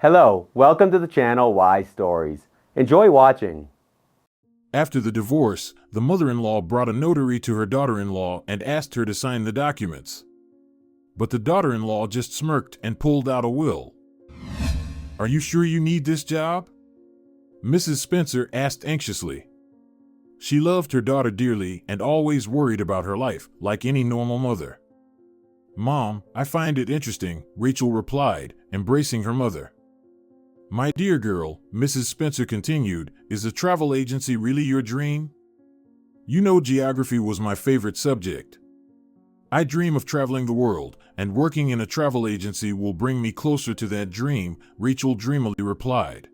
Hello, welcome to the channel Why Stories. Enjoy watching. After the divorce, the mother-in-law brought a notary to her daughter-in-law and asked her to sign the documents. But the daughter-in-law just smirked and pulled out a will. "Are you sure you need this job?" Mrs. Spencer asked anxiously. She loved her daughter dearly and always worried about her life, like any normal mother. "Mom, I find it interesting," Rachel replied, embracing her mother. "My dear girl," Mrs. Spencer continued, "is a travel agency really your dream? You know geography was my favorite subject. I dream of traveling the world, and working in a travel agency will bring me closer to that dream," Rachel dreamily replied.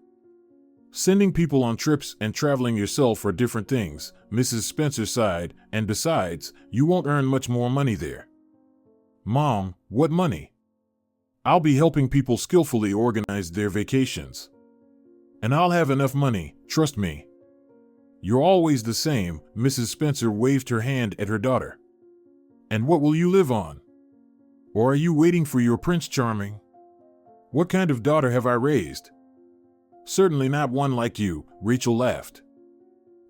"Sending people on trips and traveling yourself are different things," Mrs. Spencer sighed, "and besides, you won't earn much more money there." "Mom, what money? I'll be helping people skillfully organize their vacations. And I'll have enough money, trust me." "You're always the same," Mrs. Spencer waved her hand at her daughter. "And what will you live on? Or are you waiting for your Prince Charming? What kind of daughter have I raised?" "Certainly not one like you," Rachel laughed.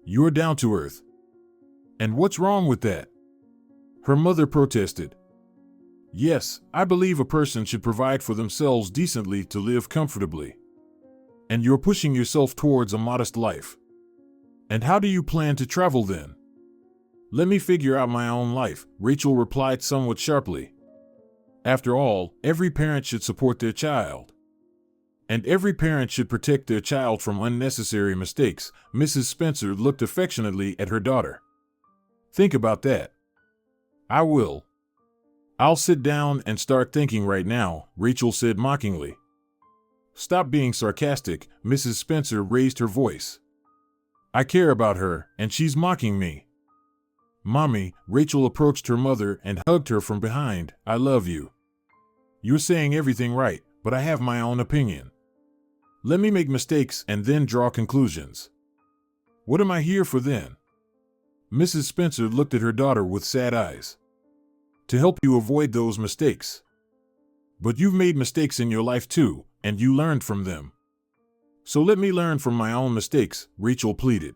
"You're down to earth." "And what's wrong with that?" her mother protested. "Yes, I believe a person should provide for themselves decently to live comfortably. And you're pushing yourself towards a modest life. And how do you plan to travel then?" "Let me figure out my own life," Rachel replied somewhat sharply. After all, every parent should support their child. And every parent should protect their child from unnecessary mistakes. Mrs. Spencer looked affectionately at her daughter. "Think about that." "I will. I'll sit down and start thinking right now," Rachel said mockingly. "Stop being sarcastic," Mrs. Spencer raised her voice. "I care about her, and she's mocking me." "Mommy," Rachel approached her mother and hugged her from behind, "I love you. You're saying everything right, but I have my own opinion. Let me make mistakes and then draw conclusions. What am I here for then?" Mrs. Spencer looked at her daughter with sad eyes. "To help you avoid those mistakes. But you've made mistakes in your life too, and you learned from them. So let me learn from my own mistakes," Rachel pleaded.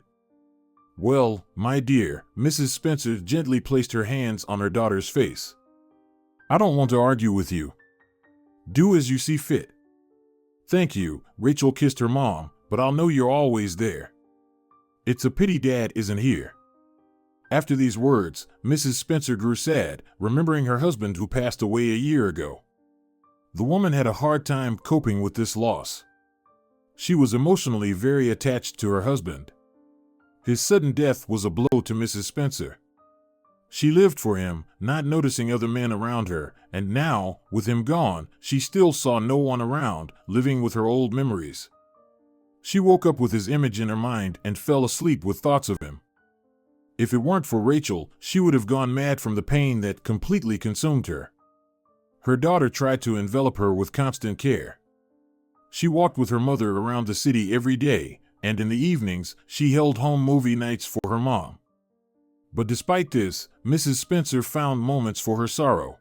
"Well, my dear," Mrs. Spencer gently placed her hands on her daughter's face. "I don't want to argue with you. Do as you see fit." "Thank you," Rachel kissed her mom, "but I'll know you're always there. It's a pity Dad isn't here." After these words, Mrs. Spencer grew sad, remembering her husband who passed away a year ago. The woman had a hard time coping with this loss. She was emotionally very attached to her husband. His sudden death was a blow to Mrs. Spencer. She lived for him, not noticing other men around her, and now, with him gone, she still saw no one around, living with her old memories. She woke up with his image in her mind and fell asleep with thoughts of him. If it weren't for Rachel, she would have gone mad from the pain that completely consumed her. Her daughter tried to envelop her with constant care. She walked with her mother around the city every day, and in the evenings, she held home movie nights for her mom. But despite this, Mrs. Spencer found moments for her sorrow.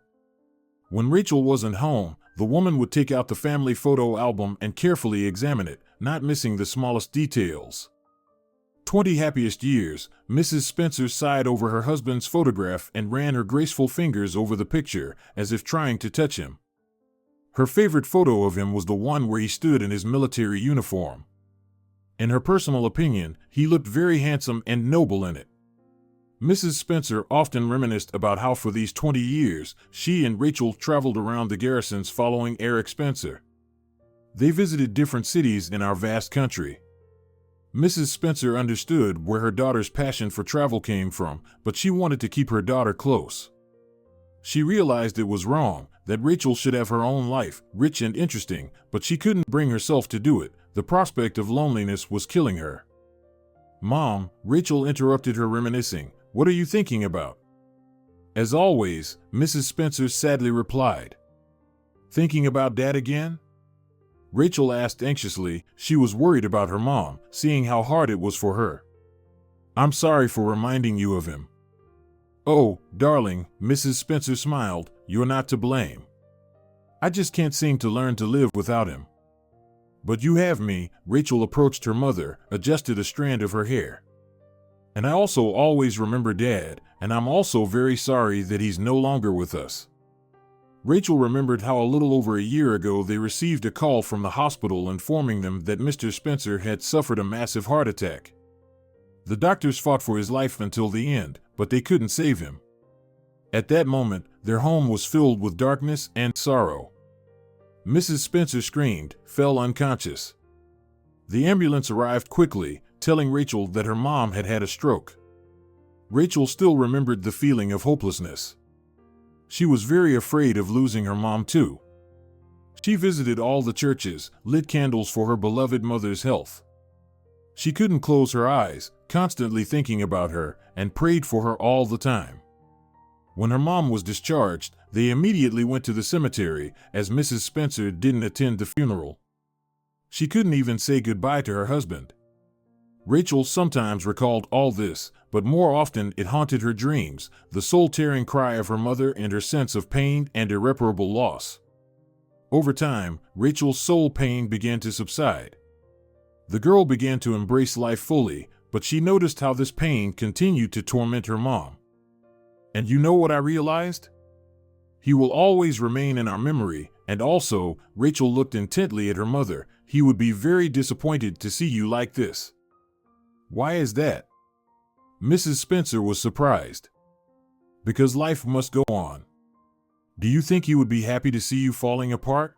When Rachel wasn't home, the woman would take out the family photo album and carefully examine it, not missing the smallest details. 20 happiest years, Mrs. Spencer sighed over her husband's photograph and ran her graceful fingers over the picture, as if trying to touch him. Her favorite photo of him was the one where he stood in his military uniform. In her personal opinion, he looked very handsome and noble in it. Mrs. Spencer often reminisced about how for these 20 years, she and Rachel traveled around the garrisons following Eric Spencer. They visited different cities in our vast country. Mrs. Spencer understood where her daughter's passion for travel came from, but she wanted to keep her daughter close. She realized it was wrong, that Rachel should have her own life, rich and interesting, but she couldn't bring herself to do it. The prospect of loneliness was killing her. "Mom," Rachel interrupted her reminiscing, "what are you thinking about?" "As always," Mrs. Spencer sadly replied. "Thinking about Dad again?" Rachel asked anxiously. She was worried about her mom, seeing how hard it was for her. "I'm sorry for reminding you of him." "Oh, darling," Mrs. Spencer smiled, "you're not to blame. I just can't seem to learn to live without him." But you have me. Rachel approached her mother, adjusted a strand of her hair. And I also always remember Dad, and I'm also very sorry that he's no longer with us. Rachel remembered how a little over a year ago they received a call from the hospital informing them that Mr. Spencer had suffered a massive heart attack. The doctors fought for his life until the end, but they couldn't save him. At that moment, their home was filled with darkness and sorrow. Mrs. Spencer screamed, fell unconscious. The ambulance arrived quickly, telling Rachel that her mom had had a stroke. Rachel still remembered the feeling of hopelessness. She was very afraid of losing her mom too. She visited all the churches, lit candles for her beloved mother's health. She couldn't close her eyes, constantly thinking about her, and prayed for her all the time. When her mom was discharged, they immediately went to the cemetery, as Mrs. Spencer didn't attend the funeral. She couldn't even say goodbye to her husband. Rachel sometimes recalled all this, but more often it haunted her dreams, the soul-tearing cry of her mother and her sense of pain and irreparable loss. Over time, Rachel's soul pain began to subside. The girl began to embrace life fully, but she noticed how this pain continued to torment her mom. And you know what I realized? He will always remain in our memory, and also, Rachel looked intently at her mother, he would be very disappointed to see you like this. Why is that? Mrs. Spencer was surprised. Because life must go on. Do you think he would be happy to see you falling apart?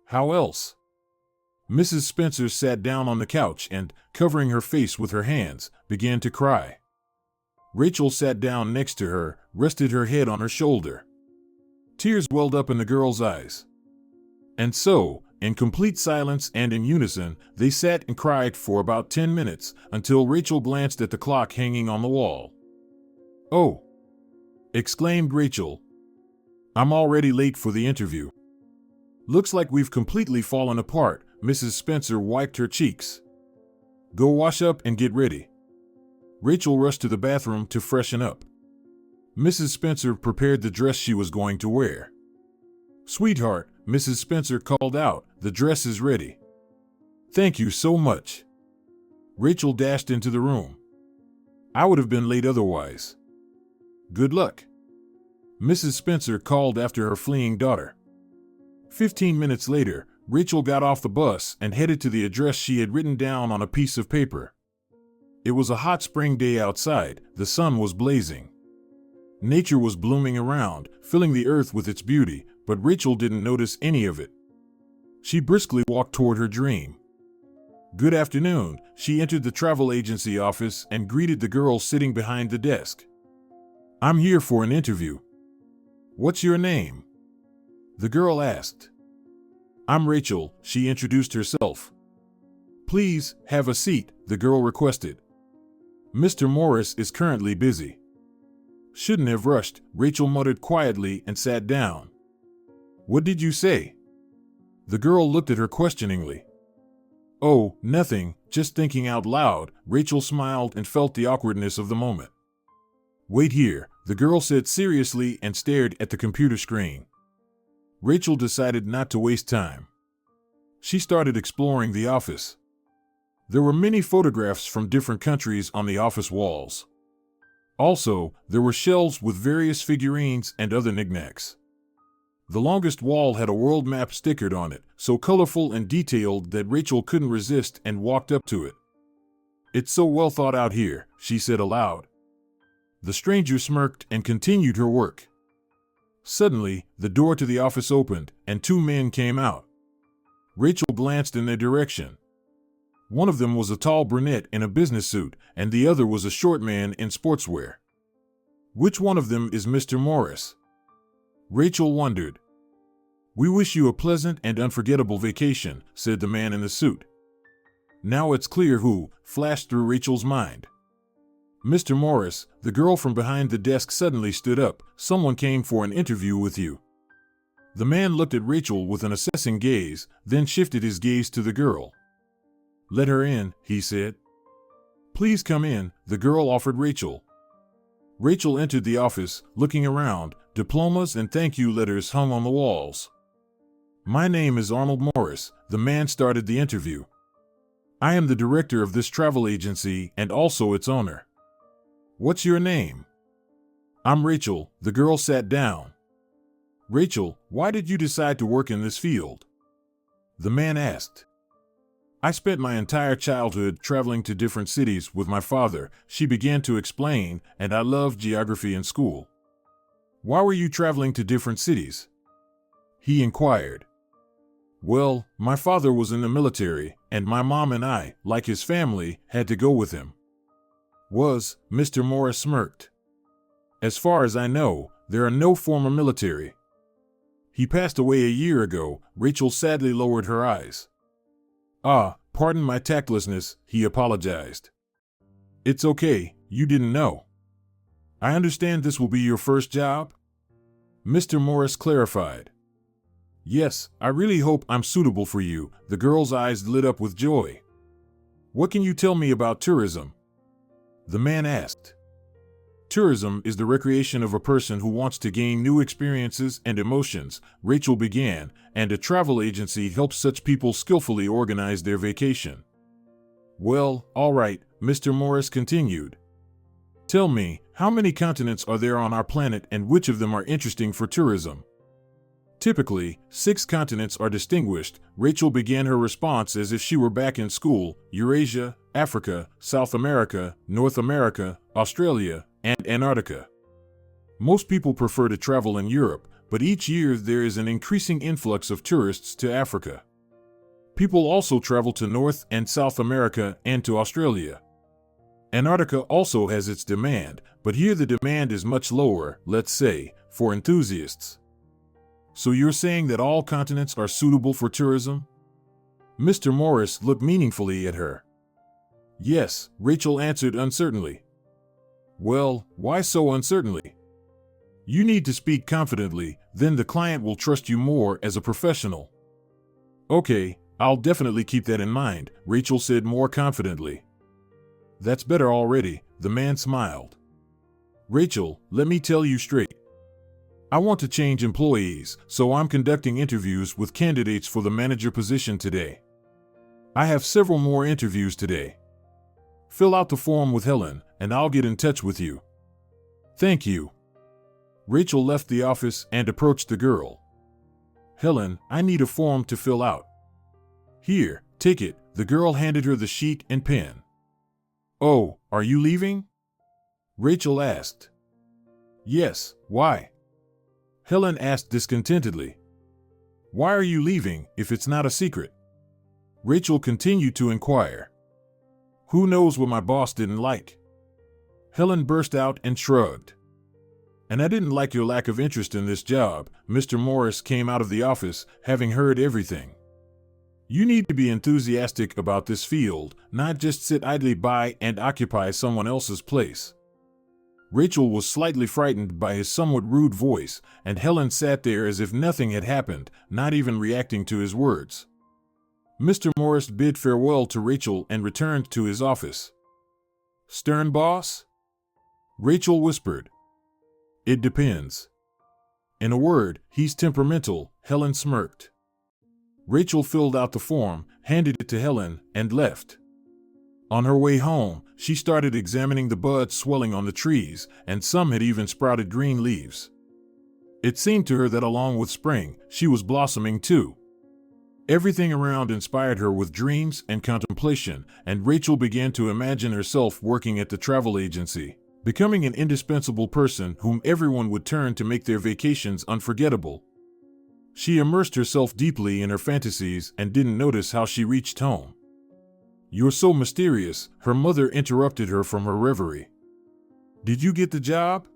How else? Mrs. Spencer sat down on the couch and, covering her face with her hands, began to cry. Rachel sat down next to her, rested her head on her shoulder. Tears welled up in the girl's eyes. And so, in complete silence and in unison, they sat and cried for about 10 minutes, until Rachel glanced at the clock hanging on the wall. "Oh!" exclaimed Rachel. "I'm already late for the interview." "Looks like we've completely fallen apart." Mrs. Spencer wiped her cheeks. "Go wash up and get ready." Rachel rushed to the bathroom to freshen up. Mrs. Spencer prepared the dress she was going to wear. "Sweetheart," Mrs. Spencer called out, "the dress is ready." "Thank you so much." Rachel dashed into the room. "I would have been late otherwise." "Good luck," Mrs. Spencer called after her fleeing daughter. 15 minutes later, Rachel got off the bus and headed to the address she had written down on a piece of paper. It was a hot spring day outside, the sun was blazing. Nature was blooming around, filling the earth with its beauty, but Rachel didn't notice any of it. She briskly walked toward her dream. "Good afternoon," she entered the travel agency office and greeted the girl sitting behind the desk. "I'm here for an interview." "What's your name?" the girl asked. "I'm Rachel," she introduced herself. "Please, have a seat," the girl requested. "Mr. Morris is currently busy." "Shouldn't have rushed," Rachel muttered quietly and sat down. "What did you say?" The girl looked at her questioningly. "Oh, nothing, just thinking out loud," Rachel smiled and felt the awkwardness of the moment. "Wait here," the girl said seriously and stared at the computer screen. Rachel decided not to waste time. She started exploring the office. There were many photographs from different countries on the office walls. Also, there were shelves with various figurines and other knickknacks. The longest wall had a world map stickered on it, so colorful and detailed that Rachel couldn't resist and walked up to it. "It's so well thought out here," she said aloud. The stranger smirked and continued her work. Suddenly, the door to the office opened, and two men came out. Rachel glanced in their direction. One of them was a tall brunette in a business suit, and the other was a short man in sportswear. Which one of them is Mr. Morris? Rachel wondered. "We wish you a pleasant and unforgettable vacation," said the man in the suit. Now it's clear who, flashed through Rachel's mind. "Mr. Morris," the girl from behind the desk suddenly stood up, "someone came for an interview with you." The man looked at Rachel with an assessing gaze, then shifted his gaze to the girl. "Let her in," he said. "Please come in," the girl offered Rachel. Rachel entered the office, looking around. Diplomas and thank you letters hung on the walls. My name is Arnold Morris, the man started the interview. I am the director of this travel agency and also its owner. What's your name? I'm Rachel, the girl sat down. Rachel, why did you decide to work in this field? The man asked. I spent my entire childhood traveling to different cities with my father, she began to explain, and I loved geography in school. Why were you traveling to different cities? He inquired. Well, my father was in the military, and my mom and I, like his family, had to go with him. Mr. Morris smirked. As far as I know, there are no former military. He passed away a year ago, Rachel sadly lowered her eyes. Pardon my tactlessness, he apologized. It's okay, you didn't know. I understand this will be your first job? Mr. Morris clarified. Yes, I really hope I'm suitable for you, the girl's eyes lit up with joy. What can you tell me about tourism? The man asked. Tourism is the recreation of a person who wants to gain new experiences and emotions, Rachel began, and a travel agency helps such people skillfully organize their vacation. Well, all right, Mr. Morris continued. Tell me, how many continents are there on our planet and which of them are interesting for tourism? Typically, 6 continents are distinguished, Rachel began her response as if she were back in school: Eurasia, Africa, South America, North America, Australia, and Antarctica. Most people prefer to travel in Europe, but each year there is an increasing influx of tourists to Africa. People also travel to North and South America and to Australia. Antarctica also has its demand, but here the demand is much lower, let's say, for enthusiasts. So you're saying that all continents are suitable for tourism? Mr. Morris looked meaningfully at her. Yes, Rachel answered uncertainly. Well, why so uncertainly? You need to speak confidently, then the client will trust you more as a professional. Okay, I'll definitely keep that in mind, Rachel said more confidently. That's better already, the man smiled. Rachel, let me tell you straight. I want to change employees, so I'm conducting interviews with candidates for the manager position today. I have several more interviews today. Fill out the form with Helen, and I'll get in touch with you. Thank you. Rachel left the office and approached the girl. Helen, I need a form to fill out. Here, take it, the girl handed her the sheet and pen. Oh, are you leaving? Rachel asked. Yes, why? Helen asked discontentedly. Why are you leaving, if it's not a secret? Rachel continued to inquire. Who knows what my boss didn't like? Helen burst out and shrugged. And I didn't like your lack of interest in this job. Mr. Morris came out of the office, having heard everything. You need to be enthusiastic about this field, not just sit idly by and occupy someone else's place. Rachel was slightly frightened by his somewhat rude voice, and Helen sat there as if nothing had happened, not even reacting to his words. Mr. Morris bid farewell to Rachel and returned to his office. Stern boss? Rachel whispered. It depends. In a word, he's temperamental, Helen smirked. Rachel filled out the form, handed it to Helen, and left. On her way home, she started examining the buds swelling on the trees, and some had even sprouted green leaves. It seemed to her that along with spring, she was blossoming too. Everything around inspired her with dreams and contemplation, and Rachel began to imagine herself working at the travel agency, becoming an indispensable person whom everyone would turn to make their vacations unforgettable. She immersed herself deeply in her fantasies and didn't notice how she reached home. You're so mysterious, her mother interrupted her from her reverie. Did you get the job?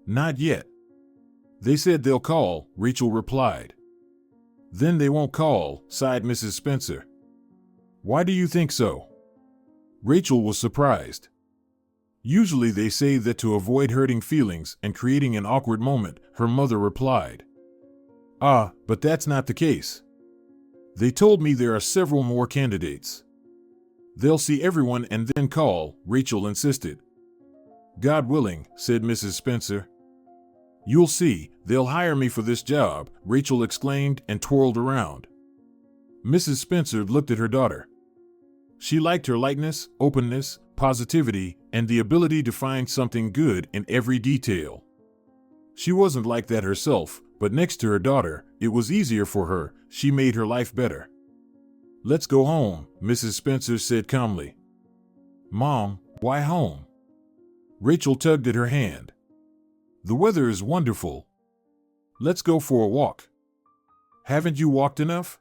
Not yet. They said they'll call, Rachel replied. Then they won't call, sighed Mrs. Spencer. Why do you think so? Rachel was surprised. Usually they say that to avoid hurting feelings and creating an awkward moment, her mother replied. But that's not the case. They told me there are several more candidates. They'll see everyone and then call, Rachel insisted. God willing, said Mrs. Spencer. You'll see, they'll hire me for this job, Rachel exclaimed and twirled around. Mrs. Spencer looked at her daughter. She liked her lightness, openness, positivity, and the ability to find something good in every detail. She wasn't like that herself, but next to her daughter, it was easier for her. She made her life better. Let's go home, Mrs. Spencer said calmly. Mom, why home? Rachel tugged at her hand. The weather is wonderful. Let's go for a walk. Haven't you walked enough?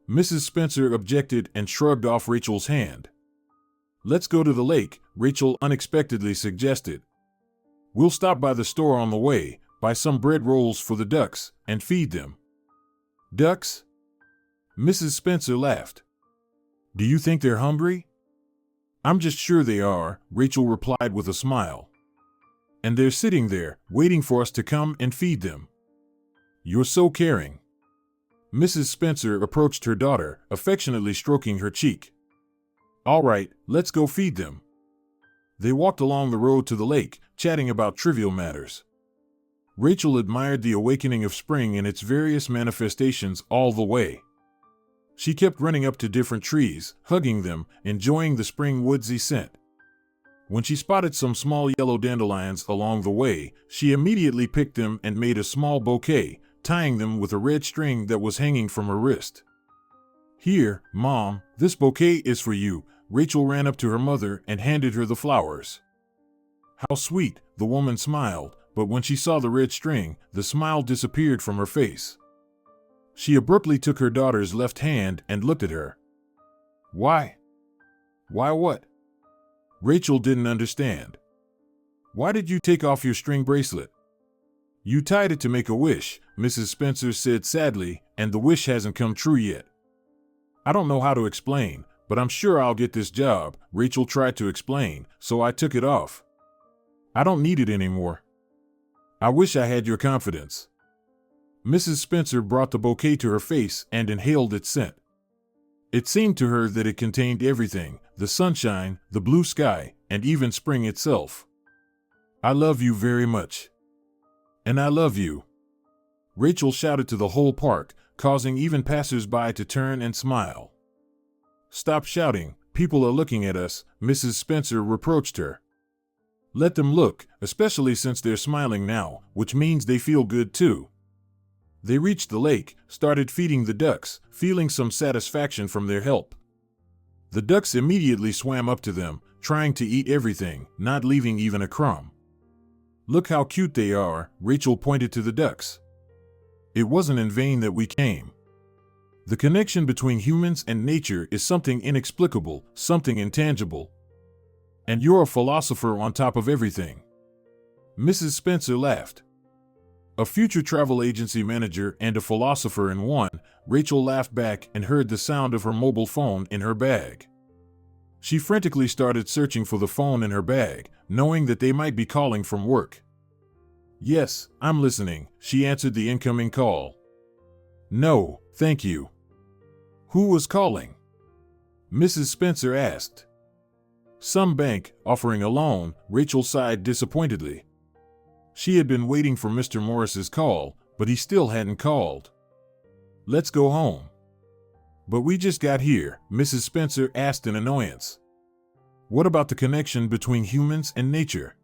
Mrs. Spencer objected and shrugged off Rachel's hand. Let's go to the lake, Rachel unexpectedly suggested. We'll stop by the store on the way, buy some bread rolls for the ducks, and feed them. Ducks? Mrs. Spencer laughed. Do you think they're hungry? I'm just sure they are, Rachel replied with a smile. And they're sitting there, waiting for us to come and feed them. You're so caring. Mrs. Spencer approached her daughter, affectionately stroking her cheek. All right, let's go feed them. They walked along the road to the lake, chatting about trivial matters. Rachel admired the awakening of spring in its various manifestations all the way. She kept running up to different trees, hugging them, enjoying the spring woodsy scent. When she spotted some small yellow dandelions along the way, she immediately picked them and made a small bouquet, tying them with a red string that was hanging from her wrist. Here, Mom, this bouquet is for you. Rachel ran up to her mother and handed her the flowers. How sweet, the woman smiled, but when she saw the red string, the smile disappeared from her face. She abruptly took her daughter's left hand and looked at her. Why? Why what? Rachel didn't understand. Why did you take off your string bracelet? You tied it to make a wish, Mrs. Spencer said sadly, and the wish hasn't come true yet. I don't know how to explain, but I'm sure I'll get this job, Rachel tried to explain, so I took it off. I don't need it anymore. I wish I had your confidence. Mrs. Spencer brought the bouquet to her face and inhaled its scent. It seemed to her that it contained everything, the sunshine, the blue sky, and even spring itself. I love you very much. And I love you. Rachel shouted to the whole park, causing even passers-by to turn and smile. Stop shouting, people are looking at us, Mrs. Spencer reproached her. Let them look, especially since they're smiling now, which means they feel good too. They reached the lake, started feeding the ducks, feeling some satisfaction from their help. The ducks immediately swam up to them, trying to eat everything, not leaving even a crumb. Look how cute they are, Rachel pointed to the ducks. It wasn't in vain that we came. The connection between humans and nature is something inexplicable, something intangible. And you're a philosopher on top of everything. Mrs. Spencer laughed. A future travel agency manager and a philosopher in one, Rachel laughed back and heard the sound of her mobile phone in her bag. She frantically started searching for the phone in her bag, knowing that they might be calling from work. Yes, I'm listening, she answered the incoming call. No, thank you. Who was calling? Mrs. Spencer asked. Some bank, offering a loan, Rachel sighed disappointedly. She had been waiting for Mr. Morris's call, but he still hadn't called. Let's go home. But we just got here, Mrs. Spencer asked in annoyance. What about the connection between humans and nature?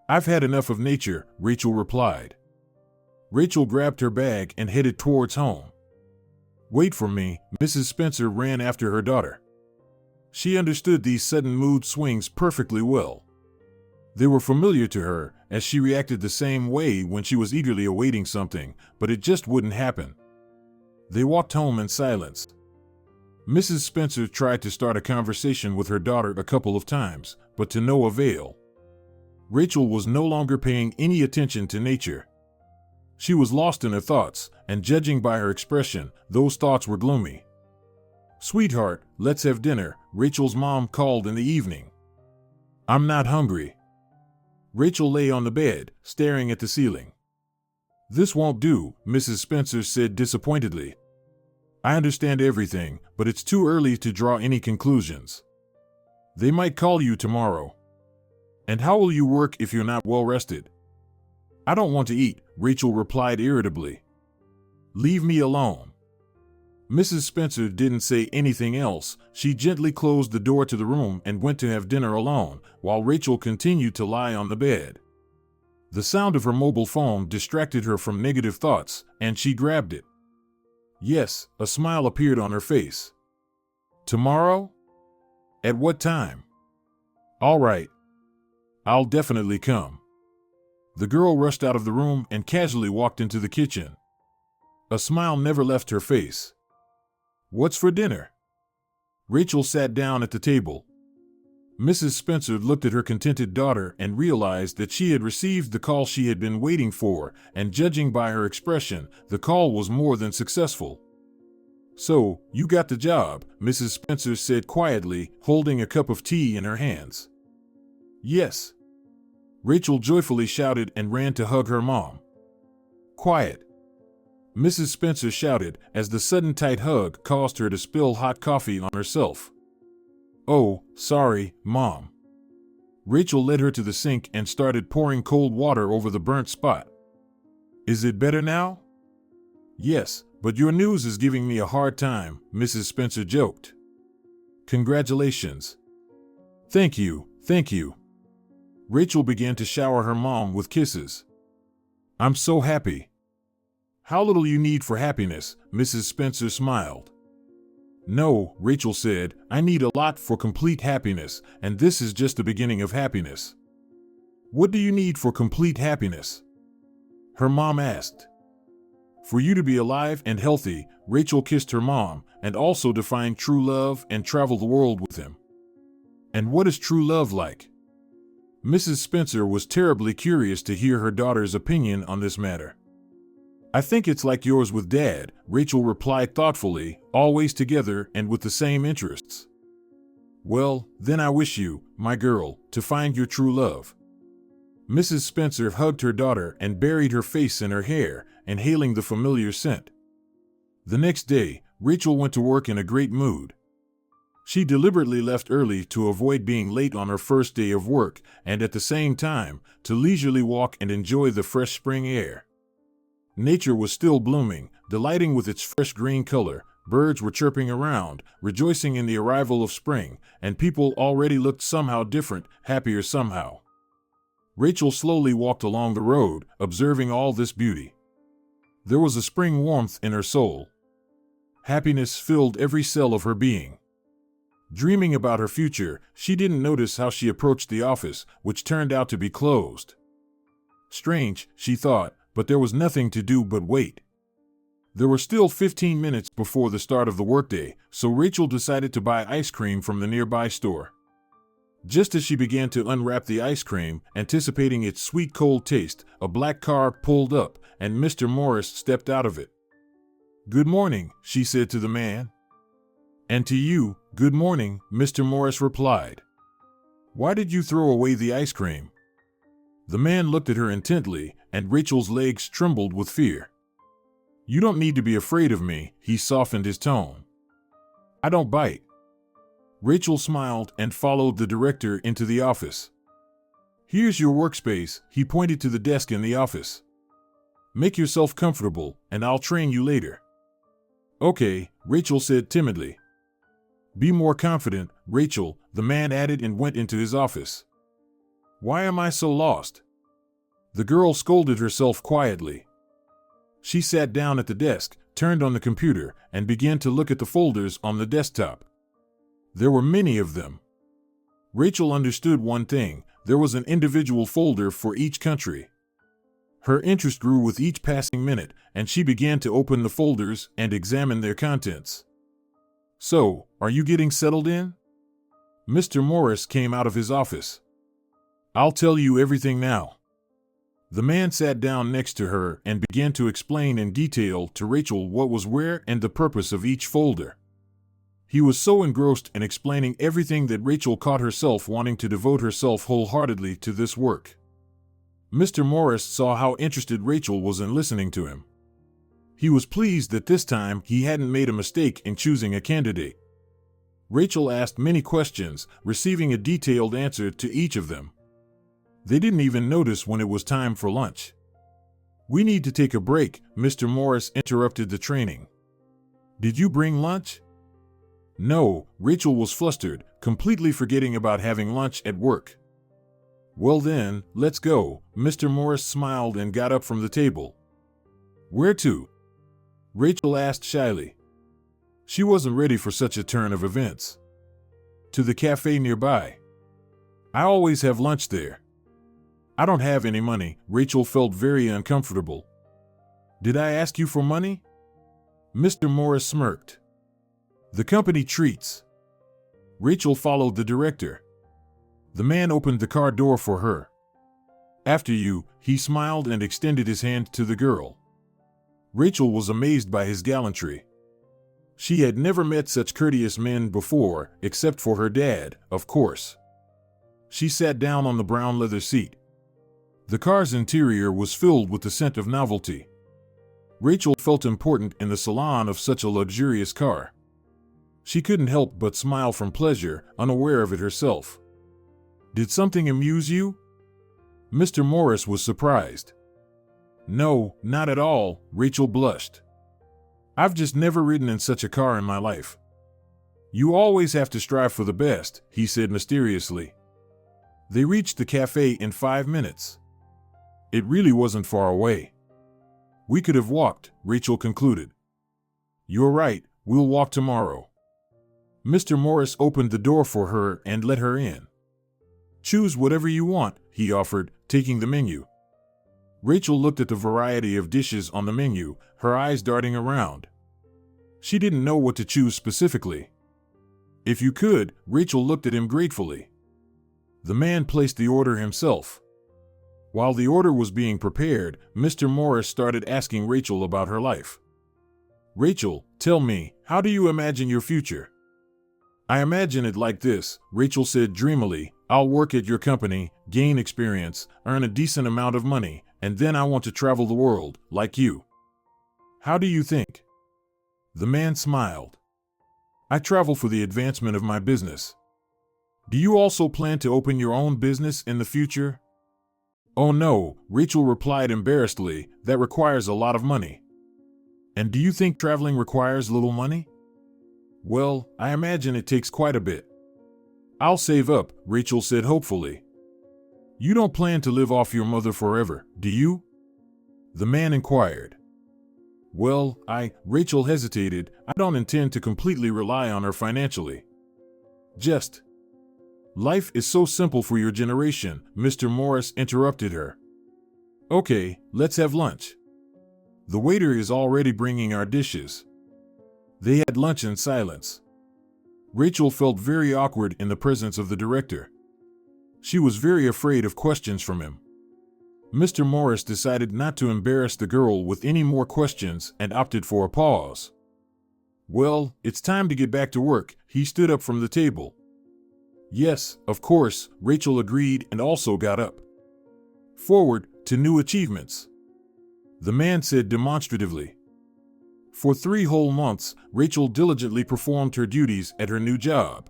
I've had enough of nature, Rachel replied. Rachel grabbed her bag and headed towards home. Wait for me, Mrs. Spencer ran after her daughter. She understood these sudden mood swings perfectly well. They were familiar to her, as she reacted the same way when she was eagerly awaiting something, but it just wouldn't happen. They walked home in silence. Mrs. Spencer tried to start a conversation with her daughter a couple of times, but to no avail. Rachel was no longer paying any attention to nature. She was lost in her thoughts, and judging by her expression, those thoughts were gloomy. Sweetheart, let's have dinner, Rachel's mom called in the evening. I'm not hungry. Rachel lay on the bed, staring at the ceiling. This won't do, Mrs. Spencer said disappointedly. I understand everything, but it's too early to draw any conclusions. They might call you tomorrow. And how will you work if you're not well rested? I don't want to eat, Rachel replied irritably. Leave me alone. Mrs. Spencer didn't say anything else. She gently closed the door to the room and went to have dinner alone, while Rachel continued to lie on the bed. The sound of her mobile phone distracted her from negative thoughts, and she grabbed it. Yes, a smile appeared on her face. Tomorrow? At what time? All right. I'll definitely come. The girl rushed out of the room and casually walked into the kitchen. A smile never left her face. What's for dinner? Rachel sat down at the table. Mrs. Spencer looked at her contented daughter and realized that she had received the call she had been waiting for, and judging by her expression, the call was more than successful. So, you got the job, Mrs. Spencer said quietly, holding a cup of tea in her hands. Yes. Rachel joyfully shouted and ran to hug her mom. Quiet. Mrs. Spencer shouted as the sudden tight hug caused her to spill hot coffee on herself. Oh, sorry, Mom. Rachel led her to the sink and started pouring cold water over the burnt spot. Is it better now? Yes, but your news is giving me a hard time, Mrs. Spencer joked. Congratulations. Thank you, thank you. Rachel began to shower her mom with kisses. I'm so happy. How little you need for happiness, Mrs. Spencer smiled. No, Rachel said, I need a lot for complete happiness, and this is just the beginning of happiness. What do you need for complete happiness? Her mom asked. For you to be alive and healthy, Rachel kissed her mom, and also to find true love and travel the world with him. And what is true love like? Mrs. Spencer was terribly curious to hear her daughter's opinion on this matter. I think it's like yours with Dad, Rachel replied thoughtfully, always together and with the same interests. Well, then I wish you, my girl, to find your true love. Mrs. Spencer hugged her daughter and buried her face in her hair, inhaling the familiar scent. The next day, Rachel went to work in a great mood. She deliberately left early to avoid being late on her first day of work, and at the same time, to leisurely walk and enjoy the fresh spring air. Nature was still blooming, delighting with its fresh green color. Birds were chirping around, rejoicing in the arrival of spring, and people already looked somehow different, happier somehow. Rachel slowly walked along the road, observing all this beauty. There was a spring warmth in her soul. Happiness filled every cell of her being. Dreaming about her future, she didn't notice how she approached the office, which turned out to be closed. Strange, she thought, but there was nothing to do but wait. There were still 15 minutes before the start of the workday, so Rachel decided to buy ice cream from the nearby store. Just as she began to unwrap the ice cream, anticipating its sweet cold taste, a black car pulled up, and Mr. Morris stepped out of it. Good morning, she said to the man. And to you, good morning, Mr. Morris replied. Why did you throw away the ice cream? The man looked at her intently, and Rachel's legs trembled with fear. You don't need to be afraid of me, he softened his tone. I don't bite. Rachel smiled and followed the director into the office. Here's your workspace, he pointed to the desk in the office. Make yourself comfortable, and I'll train you later. Okay, Rachel said timidly. Be more confident, Rachel, the man added and went into his office. Why am I so lost? The girl scolded herself quietly. She sat down at the desk, turned on the computer, and began to look at the folders on the desktop. There were many of them. Rachel understood one thing: there was an individual folder for each country. Her interest grew with each passing minute, and she began to open the folders and examine their contents. So, are you getting settled in? Mr. Morris came out of his office. I'll tell you everything now. The man sat down next to her and began to explain in detail to Rachel what was where and the purpose of each folder. He was so engrossed in explaining everything that Rachel caught herself wanting to devote herself wholeheartedly to this work. Mr. Morris saw how interested Rachel was in listening to him. He was pleased that this time he hadn't made a mistake in choosing a candidate. Rachel asked many questions, receiving a detailed answer to each of them. They didn't even notice when it was time for lunch. We need to take a break, Mr. Morris interrupted the training. Did you bring lunch? No, Rachel was flustered, completely forgetting about having lunch at work. Well then, let's go, Mr. Morris smiled and got up from the table. Where to? Rachel asked shyly. She wasn't ready for such a turn of events. To the cafe nearby. I always have lunch there. I don't have any money. Rachel felt very uncomfortable. Did I ask you for money? Mr. Morris smirked. The company treats. Rachel followed the director. The man opened the car door for her. After you, he smiled and extended his hand to the girl. Rachel was amazed by his gallantry. She had never met such courteous men before, except for her dad, of course. She sat down on the brown leather seat. The car's interior was filled with the scent of novelty. Rachel felt important in the salon of such a luxurious car. She couldn't help but smile from pleasure, unaware of it herself. Did something amuse you? Mr. Morris was surprised. No, not at all, Rachel blushed. I've just never ridden in such a car in my life. You always have to strive for the best, he said mysteriously. They reached the cafe in 5 minutes. It really wasn't far away. We could have walked, Rachel concluded. You're right, we'll walk tomorrow. Mr. Morris opened the door for her and let her in. Choose whatever you want, he offered, taking the menu. Rachel looked at the variety of dishes on the menu, her eyes darting around. She didn't know what to choose specifically. If you could, Rachel looked at him gratefully. The man placed the order himself. While the order was being prepared, Mr. Morris started asking Rachel about her life. Rachel, tell me, how do you imagine your future? I imagine it like this, Rachel said dreamily. I'll work at your company, gain experience, earn a decent amount of money, and then I want to travel the world, like you. How do you think? The man smiled. I travel for the advancement of my business. Do you also plan to open your own business in the future? Oh no, Rachel replied embarrassedly, that requires a lot of money. And do you think traveling requires little money? Well, I imagine it takes quite a bit. I'll save up, Rachel said hopefully. You don't plan to live off your mother forever, do you? The man inquired. Well, Rachel hesitated, I don't intend to completely rely on her financially. Just. Life is so simple for your generation, Mr. Morris interrupted her. Okay, let's have lunch. The waiter is already bringing our dishes. They had lunch in silence. Rachel felt very awkward in the presence of the director. She was very afraid of questions from him. Mr. Morris decided not to embarrass the girl with any more questions and opted for a pause. Well, it's time to get back to work, he stood up from the table. Yes, of course, Rachel agreed and also got up. Forward to new achievements, the man said demonstratively. For 3 whole months, Rachel diligently performed her duties at her new job.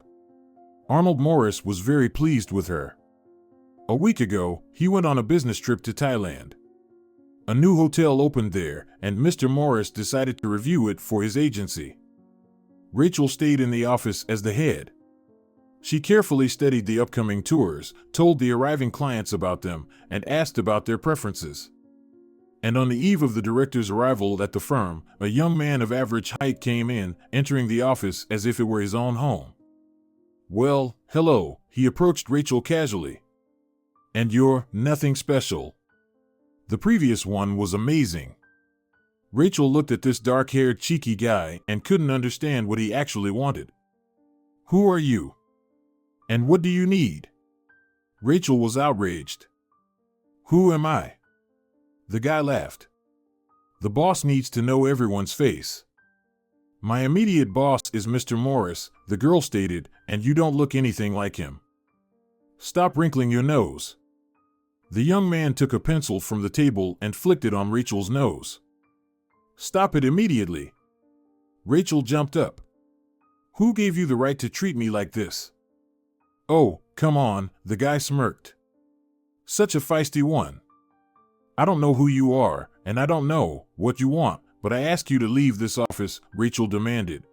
Arnold Morris was very pleased with her. A week ago, he went on a business trip to Thailand. A new hotel opened there, and Mr. Morris decided to review it for his agency. Rachel stayed in the office as the head. She carefully studied the upcoming tours, told the arriving clients about them, and asked about their preferences. And on the eve of the director's arrival at the firm, a young man of average height came in, entering the office as if it were his own home. Well, hello, he approached Rachel casually. And you're nothing special. The previous one was amazing. Rachel looked at this dark-haired, cheeky guy and couldn't understand what he actually wanted. Who are you? And what do you need? Rachel was outraged. Who am I? The guy laughed. The boss needs to know everyone's face. My immediate boss is Mr. Morris, the girl stated, and you don't look anything like him. Stop wrinkling your nose. The young man took a pencil from the table and flicked it on Rachel's nose. Stop it immediately. Rachel jumped up. Who gave you the right to treat me like this? Oh, come on, the guy smirked. Such a feisty one. I don't know who you are, And I don't know what you want, but I ask you to leave this office, Rachel demanded.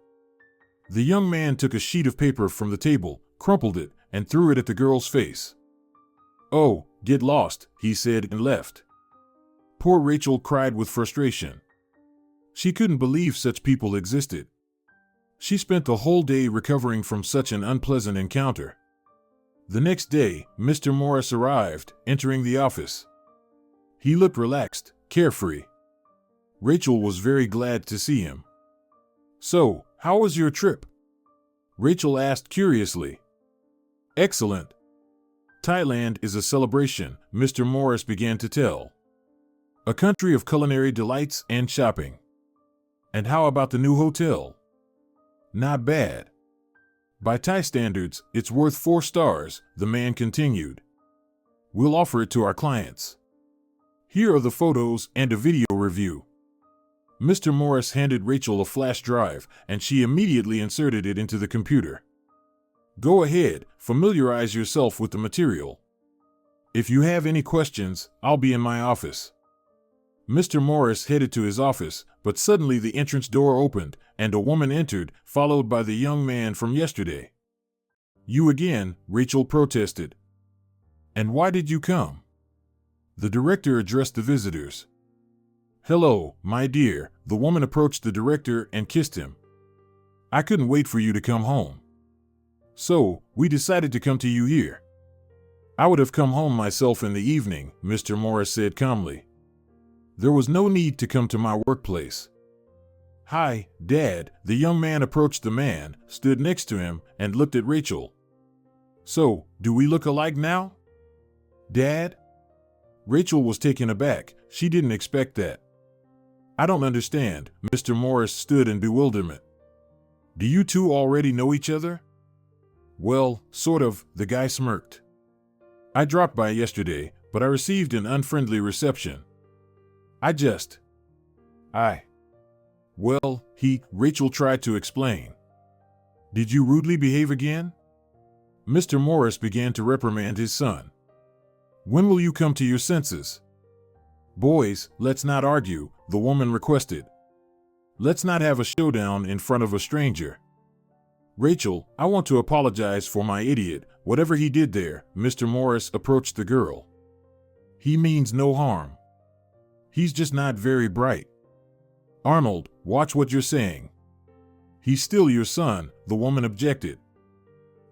The young man took a sheet of paper from the table, crumpled it, and threw it at the girl's face. "Oh, get lost," he said and left. Poor Rachel cried with frustration. She couldn't believe such people existed. She spent the whole day recovering from such an unpleasant encounter. The next day, Mr. Morris arrived, entering the office. He looked relaxed, carefree. Rachel was very glad to see him. "So, how was your trip?" Rachel asked curiously. "Excellent. Thailand is a celebration," Mr. Morris began to tell. "A country of culinary delights and shopping. And how about the new hotel?" "Not bad. By Thai standards, it's worth 4 stars, the man continued. "We'll offer it to our clients. Here are the photos and a video review." Mr. Morris handed Rachel a flash drive, and she immediately inserted it into the computer. "Go ahead, familiarize yourself with the material. If you have any questions, I'll be in my office." Mr. Morris headed to his office, but suddenly the entrance door opened, and a woman entered, followed by the young man from yesterday. "You again," Rachel protested. "And why did you come?" The director addressed the visitors. "Hello, my dear," the woman approached the director and kissed him. "I couldn't wait for you to come home. So, we decided to come to you here." "I would have come home myself in the evening," Mr. Morris said calmly. "There was no need to come to my workplace." "Hi, Dad," the young man approached the man, stood next to him, and looked at Rachel. "So, do we look alike now?" "Dad?" Rachel was taken aback. She didn't expect that. "I don't understand." Mr. Morris stood in bewilderment. "Do you two already know each other?" "Well, sort of," the guy smirked. "I dropped by yesterday, but I received an unfriendly reception. Rachel tried to explain. "Did you rudely behave again?" Mr. Morris began to reprimand his son. "When will you come to your senses?" "Boys, let's not argue," the woman requested. "Let's not have a showdown in front of a stranger." "Rachel, I want to apologize for my idiot, whatever he did there." Mr. Morris approached the girl. "He means no harm. He's just not very bright." "Arnold, watch what you're saying." "He's still your son," the woman objected.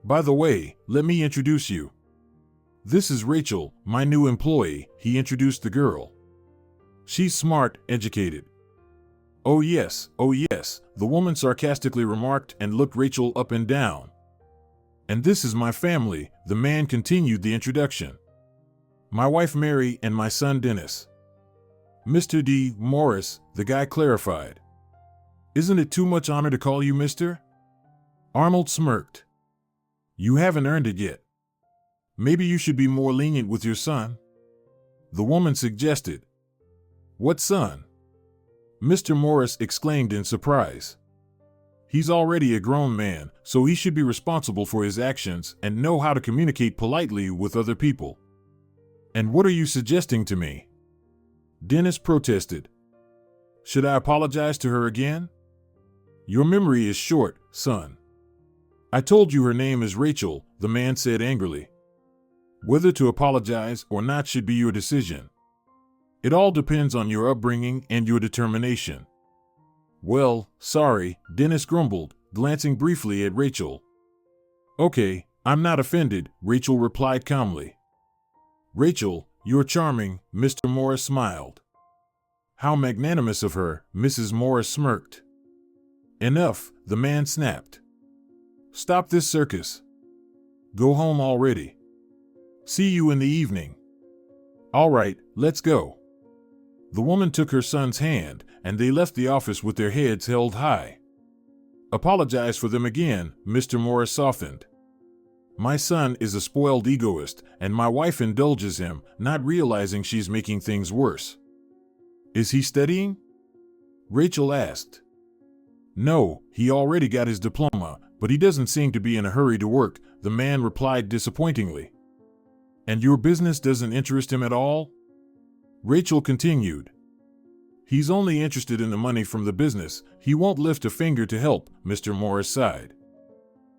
"By the way, let me introduce you. This is Rachel, my new employee," he introduced the girl. "She's smart, educated." Oh yes, the woman sarcastically remarked and looked Rachel up and down. "And this is my family," the man continued the introduction. "My wife Mary and my son Dennis." "Mr. D. Morris," the guy clarified. "Isn't it too much honor to call you Mr.?" Arnold smirked. "You haven't earned it yet. Maybe you should be more lenient with your son," the woman suggested. "What son?" Mr. Morris exclaimed in surprise. "He's already a grown man, so he should be responsible for his actions and know how to communicate politely with other people." "And what are you suggesting to me?" Dennis protested. "Should I apologize to her again?" "Your memory is short, son. I told you her name is Rachel," the man said angrily. "Whether to apologize or not should be your decision. It all depends on your upbringing and your determination." "Well, sorry," Dennis grumbled, glancing briefly at Rachel. "Okay, I'm not offended," Rachel replied calmly. "Rachel, you're charming," Mr. Morris smiled. "How magnanimous of her," Mrs. Morris smirked. "Enough," the man snapped. "Stop this circus. Go home already. See you in the evening." "All right, let's go." The woman took her son's hand, and they left the office with their heads held high. "Apologize for them again," Mr. Morris softened. "My son is a spoiled egoist, and my wife indulges him, not realizing she's making things worse." "Is he studying?" Rachel asked. "No, he already got his diploma, but he doesn't seem to be in a hurry to work," the man replied disappointingly. "And your business doesn't interest him at all?" Rachel continued. He's only interested in the money from the business. He won't lift a finger to help, Mr. Morris sighed.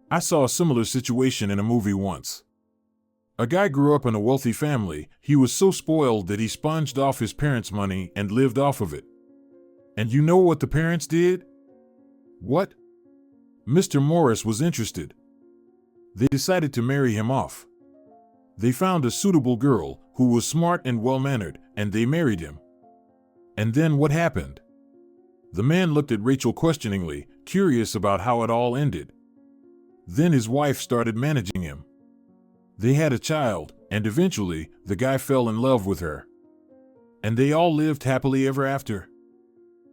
I saw a similar situation in a movie once. A guy grew up in a wealthy family. He was so spoiled that he sponged off his parents' money and lived off of it. And you know what the parents did? What? Mr. Morris was interested. They decided to marry him off. They found a suitable girl who was smart and well-mannered, and they married him. And then what happened? The man looked at Rachel questioningly, curious about how it all ended. Then his wife started managing him. They had a child, and eventually, the guy fell in love with her. And they all lived happily ever after.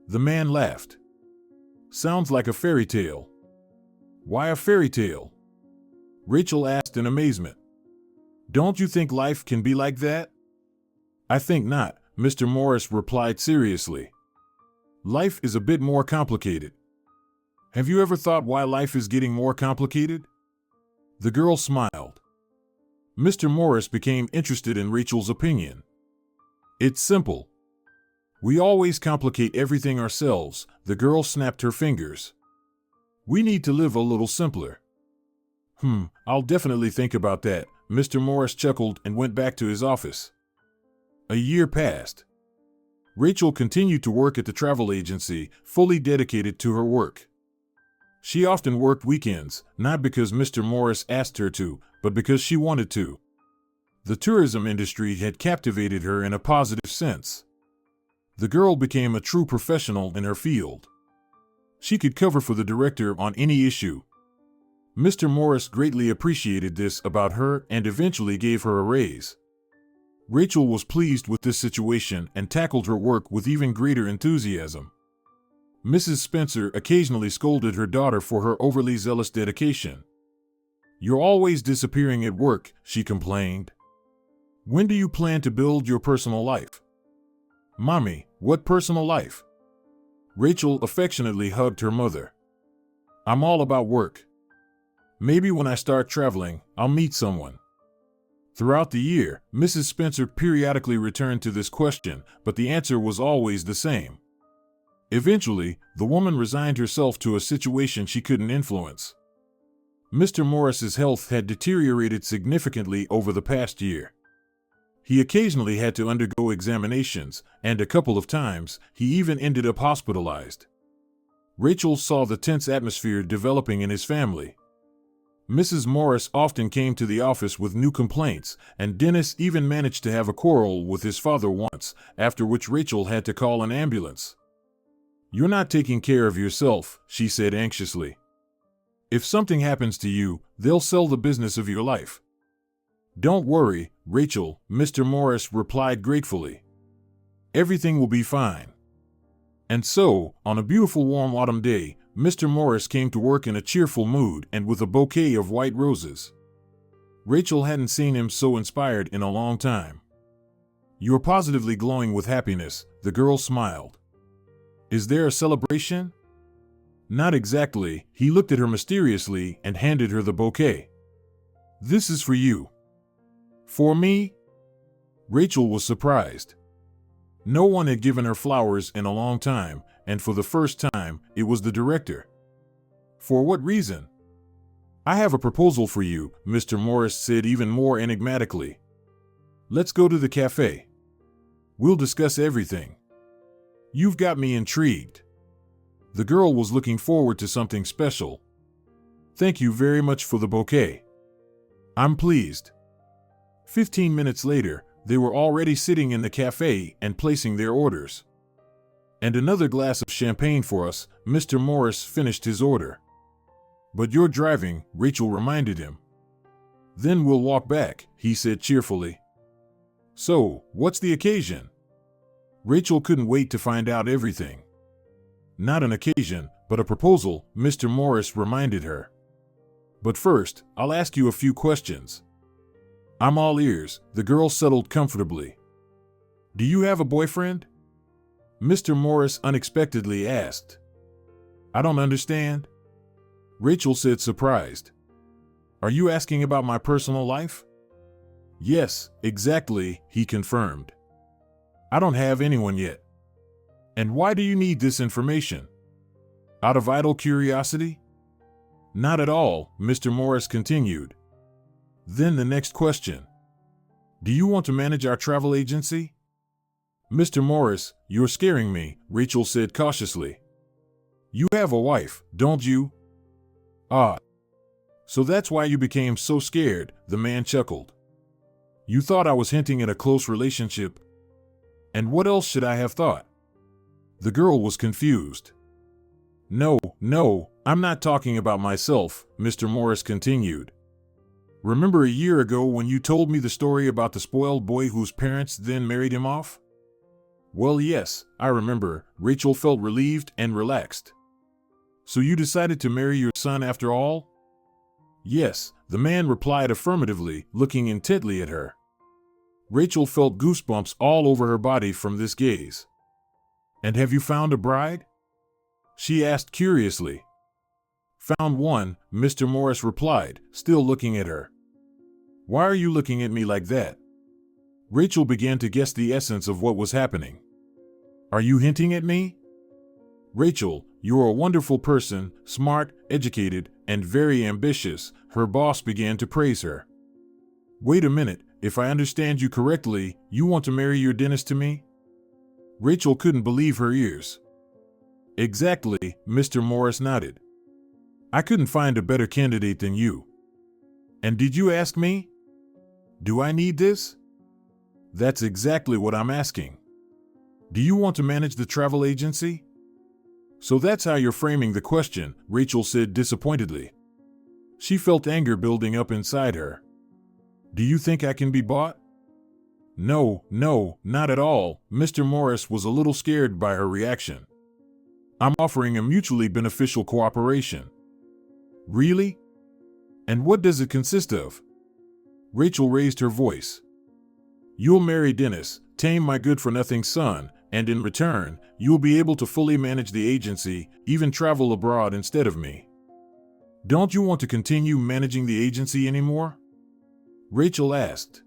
The man laughed. Sounds like a fairy tale. Why a fairy tale? Rachel asked in amazement. Don't you think life can be like that? I think not, Mr. Morris replied seriously. Life is a bit more complicated. Have you ever thought why life is getting more complicated? The girl smiled. Mr. Morris became interested in Rachel's opinion. It's simple. We always complicate everything ourselves, the girl snapped her fingers. We need to live a little simpler. I'll definitely think about that, Mr. Morris chuckled and went back to his office. A year passed. Rachel continued to work at the travel agency, fully dedicated to her work. She often worked weekends, not because Mr. Morris asked her to, but because she wanted to. The tourism industry had captivated her in a positive sense. The girl became a true professional in her field. She could cover for the director on any issue. Mr. Morris greatly appreciated this about her and eventually gave her a raise. Rachel was pleased with this situation and tackled her work with even greater enthusiasm. Mrs. Spencer occasionally scolded her daughter for her overly zealous dedication. You're always disappearing at work, she complained. When do you plan to build your personal life? Mommy, what personal life? Rachel affectionately hugged her mother. I'm all about work. Maybe when I start traveling, I'll meet someone. Throughout the year, Mrs. Spencer periodically returned to this question, but the answer was always the same. Eventually, the woman resigned herself to a situation she couldn't influence. Mr. Morris's health had deteriorated significantly over the past year. He occasionally had to undergo examinations, and a couple of times, he even ended up hospitalized. Rachel saw the tense atmosphere developing in his family. Mrs. Morris often came to the office with new complaints, and Dennis even managed to have a quarrel with his father once, after which Rachel had to call an ambulance. You're not taking care of yourself, she said anxiously. If something happens to you, they'll sell the business of your life. Don't worry, Rachel, Mr. Morris replied gratefully. Everything will be fine. And so, on a beautiful warm autumn day, Mr. Morris came to work in a cheerful mood and with a bouquet of white roses. Rachel hadn't seen him so inspired in a long time. You're positively glowing with happiness, the girl smiled. Is there a celebration? Not exactly, he looked at her mysteriously and handed her the bouquet. This is for you. For me? Rachel was surprised. No one had given her flowers in a long time, and for the first time, it was the director. For what reason? I have a proposal for you, Mr. Morris said even more enigmatically. Let's go to the cafe. We'll discuss everything. You've got me intrigued. The girl was looking forward to something special. Thank you very much for the bouquet. I'm pleased. 15 minutes later, they were already sitting in the cafe and placing their orders. And another glass of champagne for us, Mr. Morris finished his order. But you're driving, Rachel reminded him. Then we'll walk back, he said cheerfully. So, what's the occasion? Rachel couldn't wait to find out everything. Not an occasion, but a proposal, Mr. Morris reminded her. But first, I'll ask you a few questions. I'm all ears, the girl settled comfortably. Do you have a boyfriend? Mr. Morris unexpectedly asked. I don't understand. Rachel said surprised. Are you asking about my personal life? Yes, exactly, he confirmed. I don't have anyone yet. And why do you need this information? Out of idle curiosity? Not at all, Mr. Morris continued. Then the next question. Do you want to manage our travel agency? Mr. Morris, you're scaring me, Rachel said cautiously. You have a wife, don't you? Ah. So that's why you became so scared, the man chuckled. You thought I was hinting at a close relationship? And what else should I have thought? The girl was confused. No, I'm not talking about myself, Mr. Morris continued. Remember a year ago when you told me the story about the spoiled boy whose parents then married him off? Well, yes, I remember. Rachel felt relieved and relaxed. So you decided to marry your son after all? Yes, the man replied affirmatively, looking intently at her. Rachel felt goosebumps all over her body from this gaze. And have you found a bride? She asked curiously. Found one, Mr. Morris replied, still looking at her. Why are you looking at me like that? Rachel began to guess the essence of what was happening. Are you hinting at me? Rachel, you're a wonderful person, smart, educated, and very ambitious, her boss began to praise her. Wait a minute, if I understand you correctly, you want to marry your dentist to me? Rachel couldn't believe her ears. Exactly, Mr. Morris nodded. I couldn't find a better candidate than you. And did you ask me? Do I need this? That's exactly what I'm asking. Do you want to manage the travel agency? So that's how you're framing the question, Rachel said disappointedly. She felt anger building up inside her. Do you think I can be bought? No, not at all. Mr. Morris was a little scared by her reaction. I'm offering a mutually beneficial cooperation. Really? And what does it consist of? Rachel raised her voice. You'll marry Dennis, tame my good-for-nothing son, and in return, you'll be able to fully manage the agency, even travel abroad instead of me. Don't you want to continue managing the agency anymore? Rachel asked.